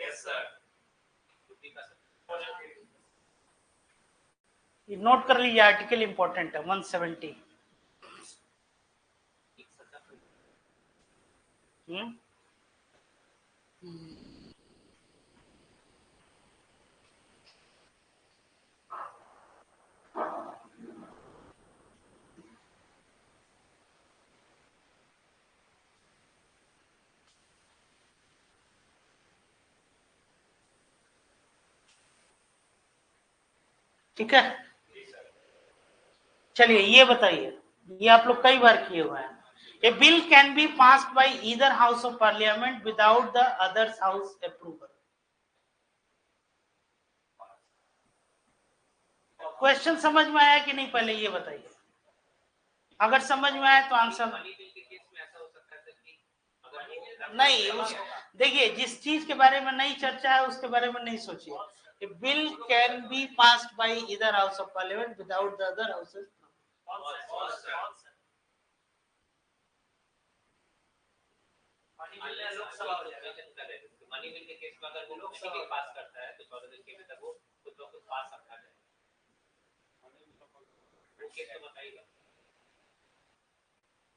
Yes sir. Note कर लीजिए, आर्टिकल इंपॉर्टेंट है 170। ठीक है, चलिए ये बताइए, ये आप लोग कई बार किए हुए हैं। A bill can be passed by either house of parliament without the others house approval. Question समझ में आया कि नहीं, पहले ये बताइए। अगर समझ में आया तो आंसर। नहीं, देखिए जिस चीज के बारे में नहीं चर्चा है उसके बारे में नहीं सोचिए। A bill can be passed by either house of parliament without the other houses. Money bill के केस में अगर वो नहीं भी पास करता है तो 14 दिन के भीतर वो खुद ब खुद पास रखा जाए। वो केस तो बताइएगा।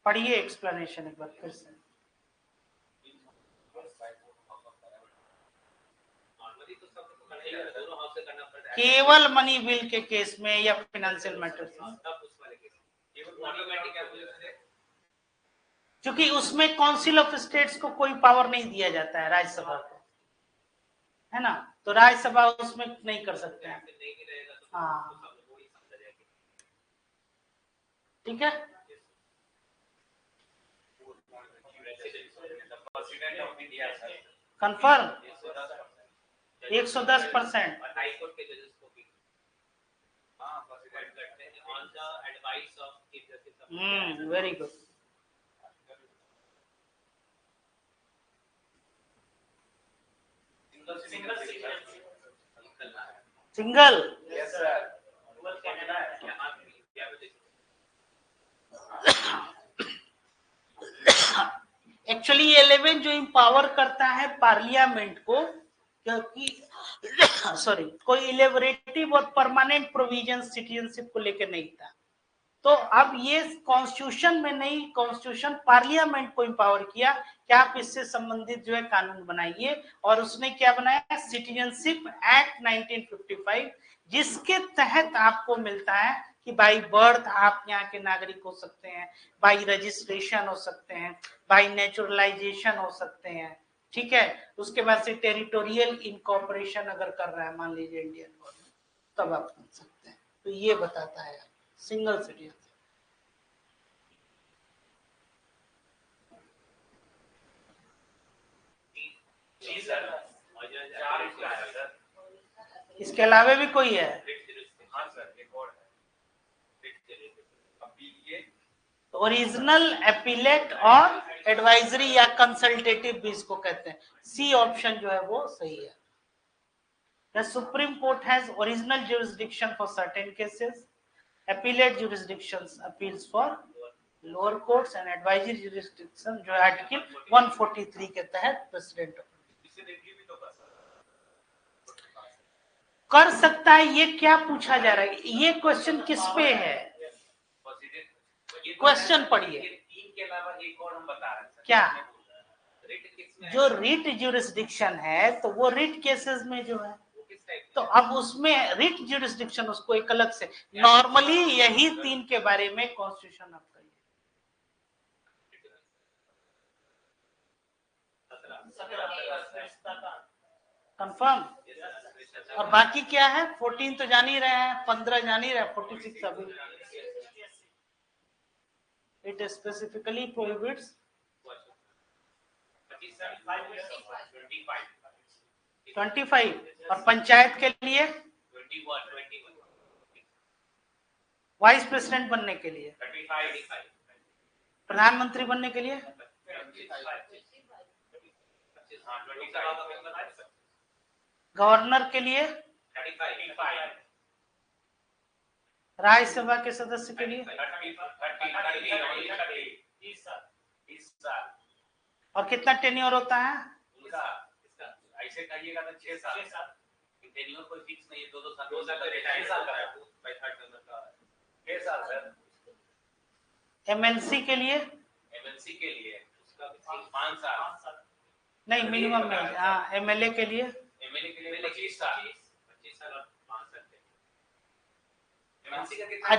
पढ़िए एक्सप्लेनेशन एक बार फिर से। नॉर्मली तो सब दोनों हाउस से करना पड़ता है केवल मनी बिल के केस में या फाइनेंशियल मैटर्स में, तब उस वाले केस केवल ऑटोमेटिक एप्लीकेशन है क्योंकि उसमें काउंसिल ऑफ स्टेट्स को कोई पावर नहीं दिया जाता है, राज्यसभा को, है ना, तो राज्यसभा उसमें नहीं कर सकते हैं। नहीं भी रहेगा तो हाँ सब लोग वही समझ जाएंगे। ठीक है, president of India sir confirm 110%। और हाई कोर्ट के जजेस को भी हां appoint करते हैं on the advice of chief justice. Very good. Single yes sir actually 11 जो इम्पावर करता है पार्लियामेंट को, क्योंकि सॉरी कोई इलेबरेटिव और परमानेंट प्रोविजन सिटीजनशिप को लेकर नहीं था, तो अब ये कॉन्स्टिट्यूशन में नहीं, कॉन्स्टिट्यूशन पार्लियामेंट को इम्पावर किया कि आप इससे संबंधित जो है कानून बनाइए, और उसने क्या बनाया, सिटीजनशिप एक्ट 1955, जिसके तहत आपको मिलता है कि बाई बर्थ आप यहाँ के नागरिक हो सकते हैं, बाई रजिस्ट्रेशन हो सकते हैं, बाई नेचुरलाइजेशन हो सकते हैं, ठीक है। उसके बाद से टेरिटोरियल इनकॉर्पोरेशन अगर कर रहा है मान लीजिए इंडियन गवर्नमेंट, तब आप कर सकते हैं। तो ये बताता है सिंगल सिटीजन। इसके अलावा भी कोई है? हां सर एक और है अपील के ओरिजिनल, अपीलेट और एडवाइजरी या कंसल्टेटिव भी इसको कहते हैं। सी ऑप्शन जो है वो सही है। The Supreme Court has original jurisdiction for certain cases, appellate jurisdictions appeals for lower courts, and advisory jurisdiction जो है आर्टिकल 143 के तहत प्रेसिडेंट इससे रिव्यू भी तो कर सकता है। ये क्या पूछा जा रहा है, ये क्वेश्चन किस पे है? क्वेश्चन पढ़िए। तीन के अलावा एक और हम बता रहे हैं सर। क्या? रिट केस में जो रिट ज्यूरिसडिक्शन है, तो वो रिट केसेस में जो है, किस टाइप तो अब उसमें रिट ज्यूरिसडिक्शन उसको एक अलग से, नॉर्मली यही तीन के बारे में कॉन्स्टिट्यूशन आपका कंफर्म। और बाकी क्या है, 14 तो जान ही रहे हैं, 15 जान ही रहे हैं, 46 अभी। इट स्पेसिफिकली प्रोहिबिट्स 25, और पंचायत के लिए 21 वाइस प्रेसिडेंट बनने के लिए, 35 प्रधानमंत्री बनने के लिए, गवर्नर के लिए, 35 राज्यसभा के सदस्य के लिए, 30 साल और कितना टेन्योर होता है? उनका ऐसे कहिएगा तो 6 साल टेन्योर कोई फिक्स नहीं है, 2 साल 6 साल का है 6 साल सर। एमएलसी के लिए एमएलसी के लिए उसका 5 साल नहीं, मिनिमम में। हाँ, एमएलए के लिए, एमएलए के लिए 25 साल 25 साल और 5 साल एमएलसी का कितना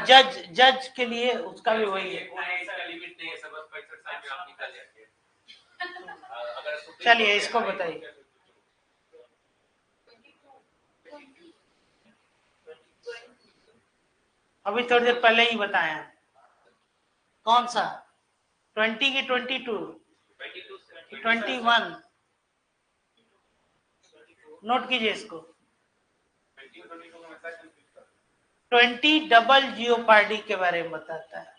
जज के लिए उसका भी वही है। इसका लिमिट नहीं है सर, बस 65 साल में आप निकल जाएंगे। अगर चलिए इसको बताइए। अभी थोड़ी देर पहले ही बताया। कौन सा? 20 की 22 21? नोट कीजिए इसको। 20 डबल जियोपार्डी के बारे में बताता है,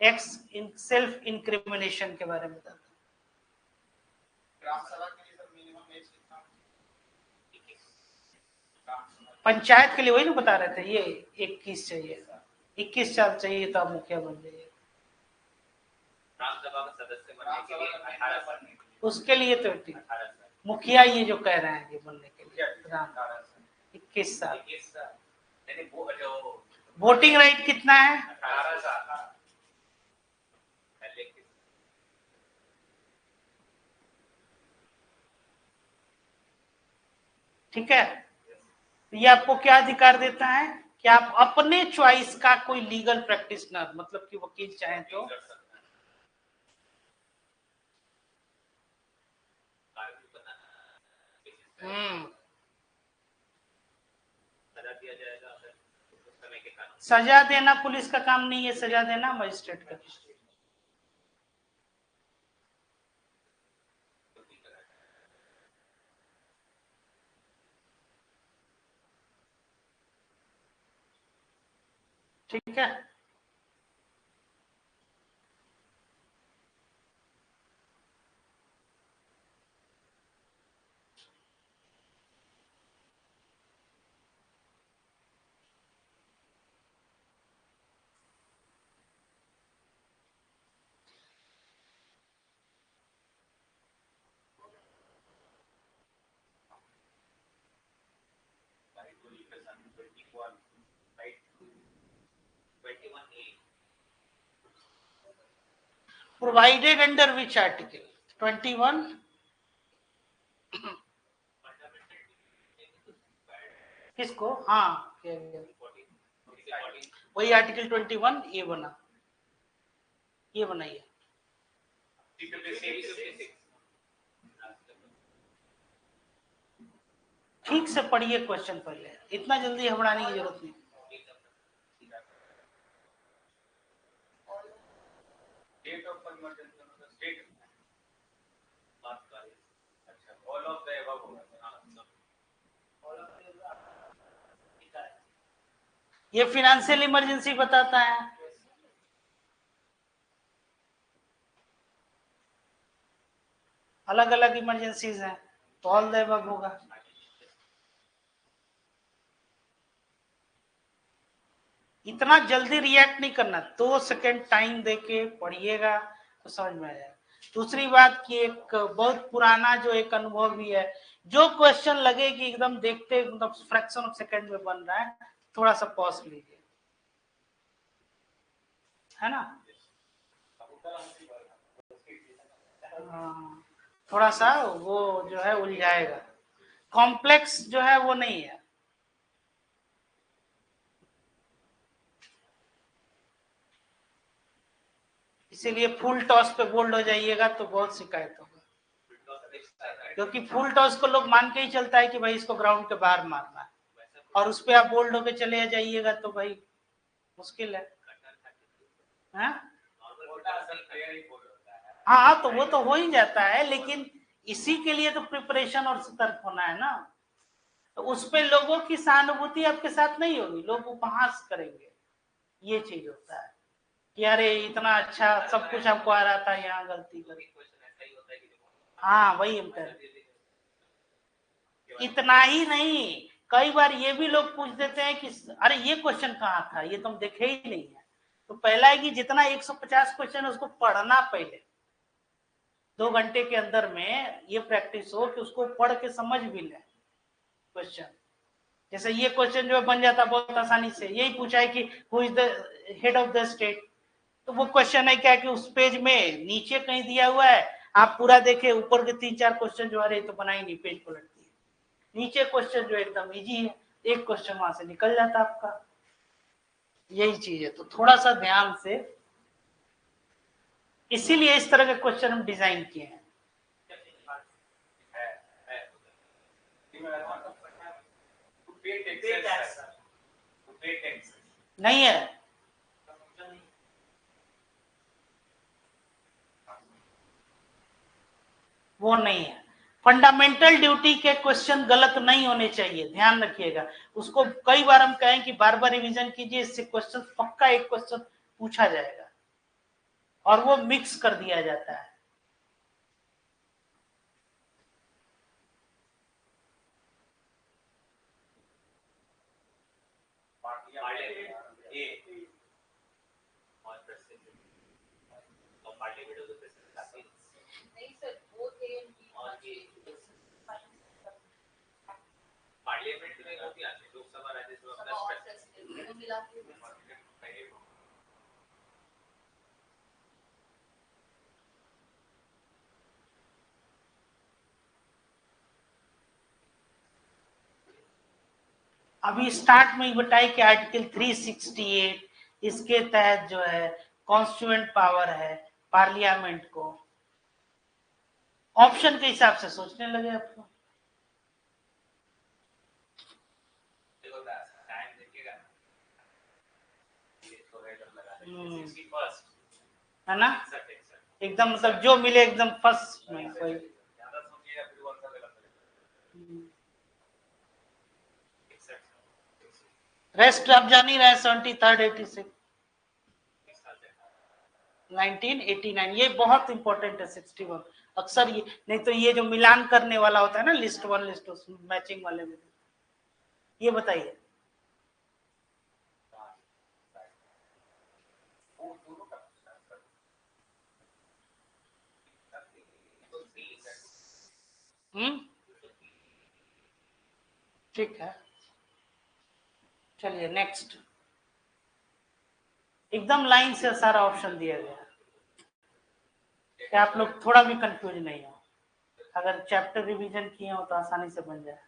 एक्स इन सेल्फ इंक्रिमिनेशन के बारे में बताता है। पंचायत के लिए वही ना बता रहे थे, ये 21 चाहिए, 21 साल चाहिए तो आप मुखिया बन जाइए। ग्राम सभा का सदस्य बनने के लिए 18 साल, उसके लिए तो 18 साल, मुखिया ये जो कह रहे हैं ये बनने के लिए 21 साल। 21 साल, यानी वो जो वोटिंग राइट कितना है? 18 साल पहले के। ठीक है, तो ये आपको क्या अधिकार देता है कि आप अपने चॉइस का कोई लीगल प्रैक्टिशनर, मतलब कि वकील चाहें तो सजा दिया जाएगा अगर उस समय के कानून। सजा देना पुलिस का काम नहीं है, सजा देना मजिस्ट्रेट का। ठीक है, provided under which article? 21 किसको? हाँ, वही आर्टिकल 21 ये बना, ये बनाइए। ठीक से पढ़िए क्वेश्चन पहले, इतना जल्दी घबराने की जरूरत नहीं। State of emergency मतलब state तात्कालिक, अच्छा all of the above होगा। ये फिनेंशियल इमरजेंसी बताता है, अलग अलग इमरजेंसीज हैं तो ऑल द अबव होगा। इतना जल्दी रिएक्ट नहीं करना, 2 सेकंड टाइम देके पढ़िएगा तो समझ में आ जाएगा। दूसरी बात कि एक बहुत पुराना जो एक अनुभव भी है, जो क्वेश्चन लगे कि एकदम देखते मतलब फ्रैक्शन ऑफ सेकंड में बन रहा है, थोड़ा सा पॉज लीजिए, है ना। थोड़ा सा वो जो है उलझाएगा, कॉम्प्लेक्स जो है वो नहीं है। इसीलिए फुल टॉस पे बोल्ड हो जाइएगा तो बहुत शिकायत होगा, क्योंकि फुल टॉस को लोग मान के ही चलता है कि भाई इसको ग्राउंड के बाहर मारना है, और उस पे आप बोल्ड होके चले जाइएगा तो भाई मुश्किल है। हाँ तो वो तो हो ही जाता है, लेकिन इसी के लिए तो प्रिपरेशन और सतर्क होना है ना। तो उस पे लोगों की सहानुभूति आपके साथ नहीं होगी, लोग उपहास करेंगे, ये चीज होता है कि अरे इतना अच्छा सब कुछ आपको आ रहा था, यहाँ गलती कर। हाँ वही हम कह रहे, इतना ही नहीं, कई बार ये भी लोग पूछ देते हैं कि अरे ये क्वेश्चन कहाँ था, ये तुम देखे ही नहीं है। तो पहला है कि जितना 150 क्वेश्चन है उसको पढ़ना, पहले 2 घंटे के अंदर में ये प्रैक्टिस हो कि उसको पढ़ के समझ भी ले क्वेश्चन। जैसे ये क्वेश्चन जो बन जाता बहुत आसानी से, यही पूछा है कि who is the head of the state, तो वो क्वेश्चन है क्या कि उस पेज में नीचे कहीं दिया हुआ है, आप पूरा देखे, ऊपर के 3-4 क्वेश्चन जो आ रहे तो बना ही नहीं, पेज पलट दिए, नीचे क्वेश्चन जो एकदम इजी है, एक क्वेश्चन वहां से निकल जाता आपका। यही चीज है, तो थोड़ा सा ध्यान से, इसीलिए इस तरह के क्वेश्चन हम डिजाइन किए हैं। नहीं है, वो नहीं है। फंडामेंटल ड्यूटी के क्वेश्चन गलत नहीं होने चाहिए, ध्यान रखिएगा। उसको कई बार हम कहें कि बार बार रिवीजन कीजिए, इससे क्वेश्चन पक्का एक क्वेश्चन पूछा जाएगा, और वो मिक्स कर दिया जाता है। और पार्लियामेंट में तो प्रेसिडेंट आते ही नहीं सर, वो थे और ये पार्लियामेंट में वो भी आते हैं, लोकसभा राज्यसभा सब प्लस और प्रेसिडेंट प्रेसिडेंट को मिला के अभी स्टार्ट में ही बताया कि आर्टिकल 368 इसके तहत जो है कॉन्स्टिट्यूएंट पावर है पार्लियामेंट को। ऑप्शन के हिसाब से सोचने लगे आपको। देखो टाइम देखिएगा ये तो रेडर लगा हम्म। 61st है ना, एक्सेप्ट एक्सेप्ट एकदम मतलब जो मिले एकदम फर्स्ट में कोई। ज्यादा समझिएगा फिर कौन सा गलत है एक्सेप्ट रेस्ट आप जान ही रहे हैं। 73rd 86 1989 ये बहुत इंपॉर्टेंट है। 61 अक्सर ये नहीं तो ये जो मिलान करने वाला होता है ना, लिस्ट 1 लिस्ट 2 मैचिंग वाले में, ये बताइए। ठीक है, चलिए नेक्स्ट। एकदम लाइन से सारा ऑप्शन दिया गया कि आप लोग थोड़ा भी कंफ्यूज नहीं हो। अगर चैप्टर रिवीजन किए हो तो आसानी से बन जाए।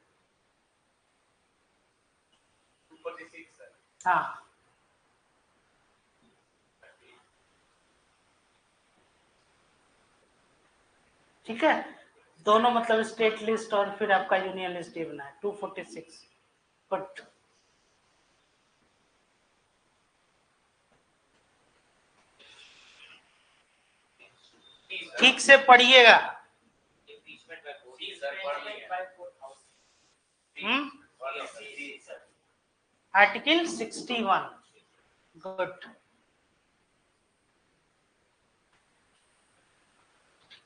246 हाँ ठीक है, दोनों मतलब स्टेट लिस्ट और फिर आपका यूनियन लिस्ट ये बना है। 246 गुड। ठीक से पढ़िएगा। impeachment by force सर पढ़ लिया आर्टिकल 61 गुड।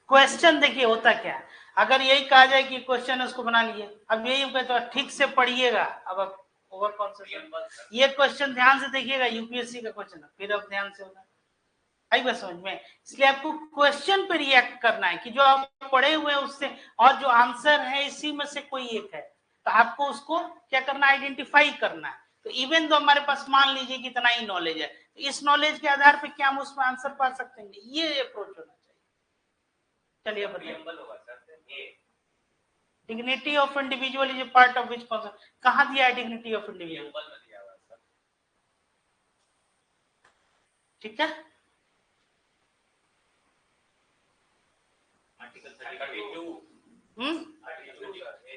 क्वेश्चन देखिए होता क्या है, अगर यही कहा जाए कि क्वेश्चन है उसको बना लिए, अब यही कहते हैं ठीक से पढ़िएगा। अब आप ओवर कॉन्सेंट्रेट, ये क्वेश्चन ध्यान से देखिएगा, यूपीएससी का क्वेश्चन है, फिर अब ध्यान से होगा। आई बात समझ में? इसलिए आपको क्वेश्चन पे रिएक्ट करना है कि जो आप पढ़े हुए हैं उससे, और जो आंसर है इसी में से कोई एक है, तो आपको उसको क्या करना, आइडेंटिफाई करना है। तो इवन तो हमारे पास मान लीजिए कि इतना ही नॉलेज है, तो इस नॉलेज के आधार पे क्या हम उसमें आंसर पा सकते हैं, ये अप्रोच होना चाहिए। चलिए बताइए। Dignity of individual is a part of which concept, कहां दिया है डिग्निटी ऑफ इंडिविजुअल? ठीक है,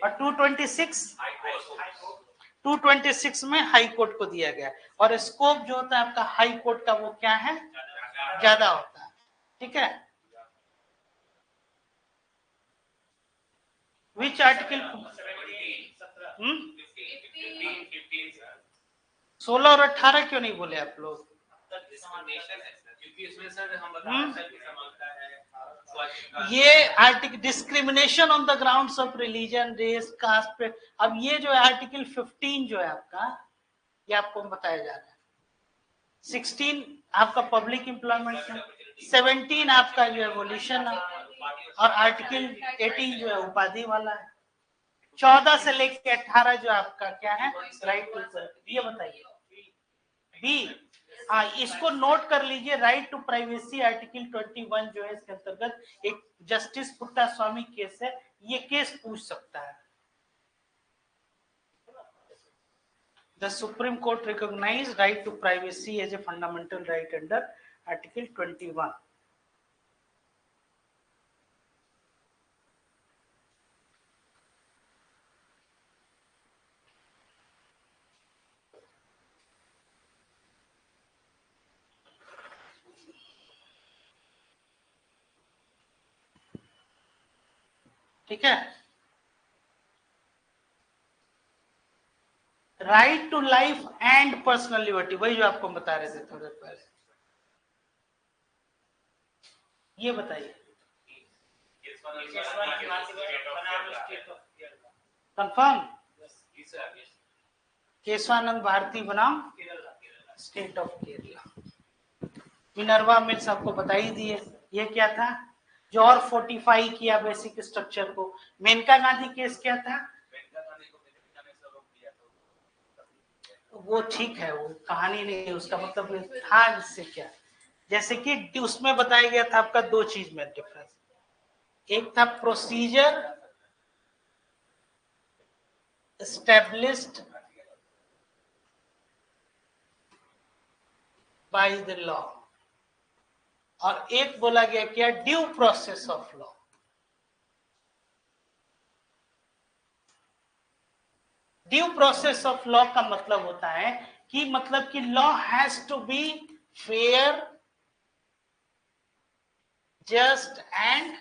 और 226 में हाई कोर्ट को दिया गया, और स्कोप जो होता है आपका हाई कोर्ट का वो क्या है, ज्यादा होता है। ठीक है, विच आर्टिकल 16 और 18 क्यों नहीं बोले आप लोग? ये article discrimination on the grounds of religion, race, caste पे। अब ये जो है आर्टिकल 15 जो है आपका, ये आपको बताया जा रहा है। 16 आपका पब्लिक एम्प्लॉयमेंट है, 17 आपका जो है एबोलिशन है, और आर्टिकल 18 जो है उपाधि वाला है। 14 से लेकर 18 जो आपका क्या है, राइट टू। ये बताइए बी। हाँ, इसको नोट कर लीजिए, राइट टू प्राइवेसी आर्टिकल 21 जो है इसके अंतर्गत एक जस्टिस पुट्टा स्वामी केस है, ये केस पूछ सकता है। The Supreme Court recognized right to privacy as a fundamental right under Article 21. ठीक है, right to life and personal liberty, वही जो आपको बता रहे थे थोड़ी देर पहले। ये बताइए कंफर्म, केशवानंद भारती बनाम state of Kerala. Minerva mills आपको बता ही दिए, ये क्या था, जॉर्ज फोर्टिफाई किया बेसिक स्ट्रक्चर को। मेनका गांधी केस क्या था, वो ठीक है, वो कहानी नहीं है, उसका मतलब था जिससे क्या, जैसे कि उसमें बताया गया था आपका दो चीज में डिफरेंस, एक था procedure established by the law, और एक बोला गया क्या, due process of law. Due process of law का मतलब होता है कि मतलब कि law has to be fair, just and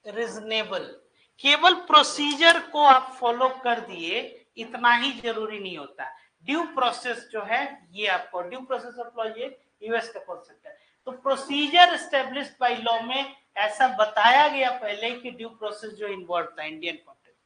reasonable. केवल प्रोसीजर को आप फॉलो कर दिए इतना ही जरूरी नहीं होता। ड्यू प्रोसेस जो है ये आपको, ड्यू प्रोसेस ऑफ लॉ ये यूएस का कॉन्सेप्ट है। तो प्रोसीजर एस्टेब्लिश्ड बाय लॉ में ऐसा बताया गया पहले कि ड्यू प्रोसेस जो इन्वॉल्व था इंडियन कॉन्टेक्स्ट,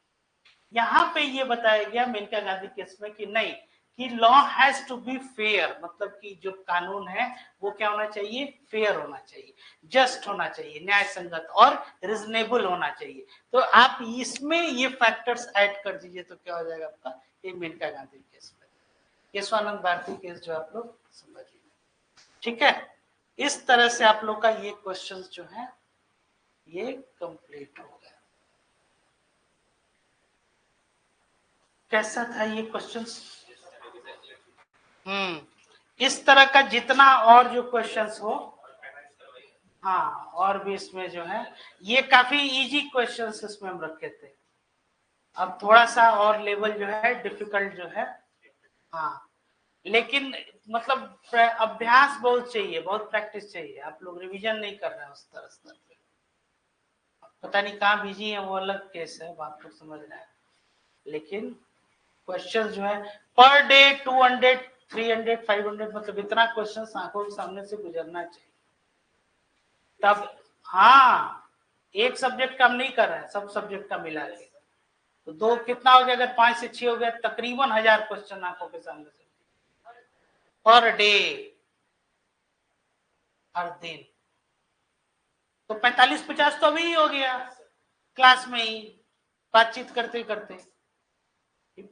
यहाँ पे ये बताया गया मेनका गांधी केस में कि नहीं, कि law has to be fair, मतलब कि जो कानून है वो क्या होना चाहिए, फेयर होना चाहिए, जस्ट होना चाहिए, न्याय संगत और रिजनेबल होना चाहिए। तो आप इसमें ये फैक्टर्स ऐड कर दीजिए तो क्या हो जाएगा आपका, ये मेनका गांधी केस में। केशवानंद भारती केस जो आप लोग समझिए, ठीक है। इस तरह से आप लोग का ये क्वेश्चन जो है ये कंप्लीट हो गया। कैसा था ये क्वेश्चंस? इस तरह का जितना और जो क्वेश्चंस हो, हाँ, और भी इसमें जो है ये काफी इजी क्वेश्चंस इसमें हम रखे थे। अब थोड़ा सा और लेवल जो है डिफिकल्ट जो है, हाँ, लेकिन मतलब अभ्यास बहुत चाहिए, बहुत प्रैक्टिस चाहिए। आप लोग रिवीजन नहीं कर रहे हैं उस तरह स्तर पे, पता नहीं कहाँ बिजी है, वो अलग केस है, आप लोग समझ रहे हैं। लेकिन क्वेश्चन जो है पर डे 200 300 500 मतलब इतना क्वेश्चन आंखों के सामने से गुजरना चाहिए तब। हाँ, एक सब्जेक्ट का हम नहीं कर रहे हैं, सब सब्जेक्ट का मिला के तो दो कितना हो गया, अगर 5 से 6 हो गया तकरीबन 1000 क्वेश्चन आंखों के सामने से पर डे, हर दिन। तो 45-50 तो अभी हो गया क्लास में ही बातचीत करते करते।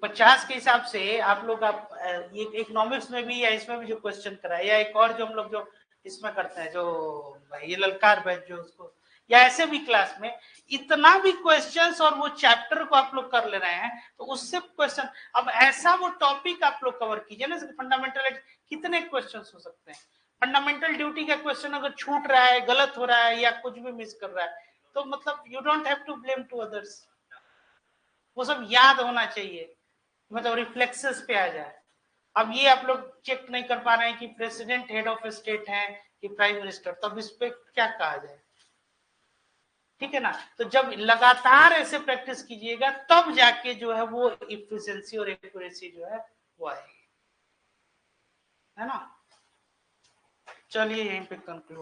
50 के हिसाब से आप लोग, आप ये इकोनॉमिक्स में भी या इसमें भी जो क्वेश्चन कराए, या एक और जो हम लोग जो इसमें करते हैं जो ये ललकार बैच जो उसको, या ऐसे भी क्लास में इतना भी क्वेश्चंस और वो चैप्टर को आप लोग कर ले रहे हैं तो उससे क्वेश्चन, अब ऐसा वो टॉपिक आप लोग कवर कीजिए ना, फंडामेंटल कितने क्वेश्चंस हो सकते हैं। फंडामेंटल ड्यूटी का क्वेश्चन अगर छूट रहा है, गलत हो रहा है या कुछ भी मिस कर रहा है तो मतलब you don't have to blame to others, वो सब याद होना चाहिए, मतलब रिफ्लेक्सेस पे आ जाए। अब ये आप लोग चेक नहीं कर पा रहे हैं कि प्रेसिडेंट हेड ऑफ स्टेट है कि प्राइम मिनिस्टर, तब इस पे क्या कहा जाए, ठीक है ना। तो जब लगातार ऐसे प्रैक्टिस कीजिएगा तब जाके जो है वो इफिशिएंसी और एक्यूरेसी जो है वो आएगी, है ना। चलिए यहीं पे कंक्लूड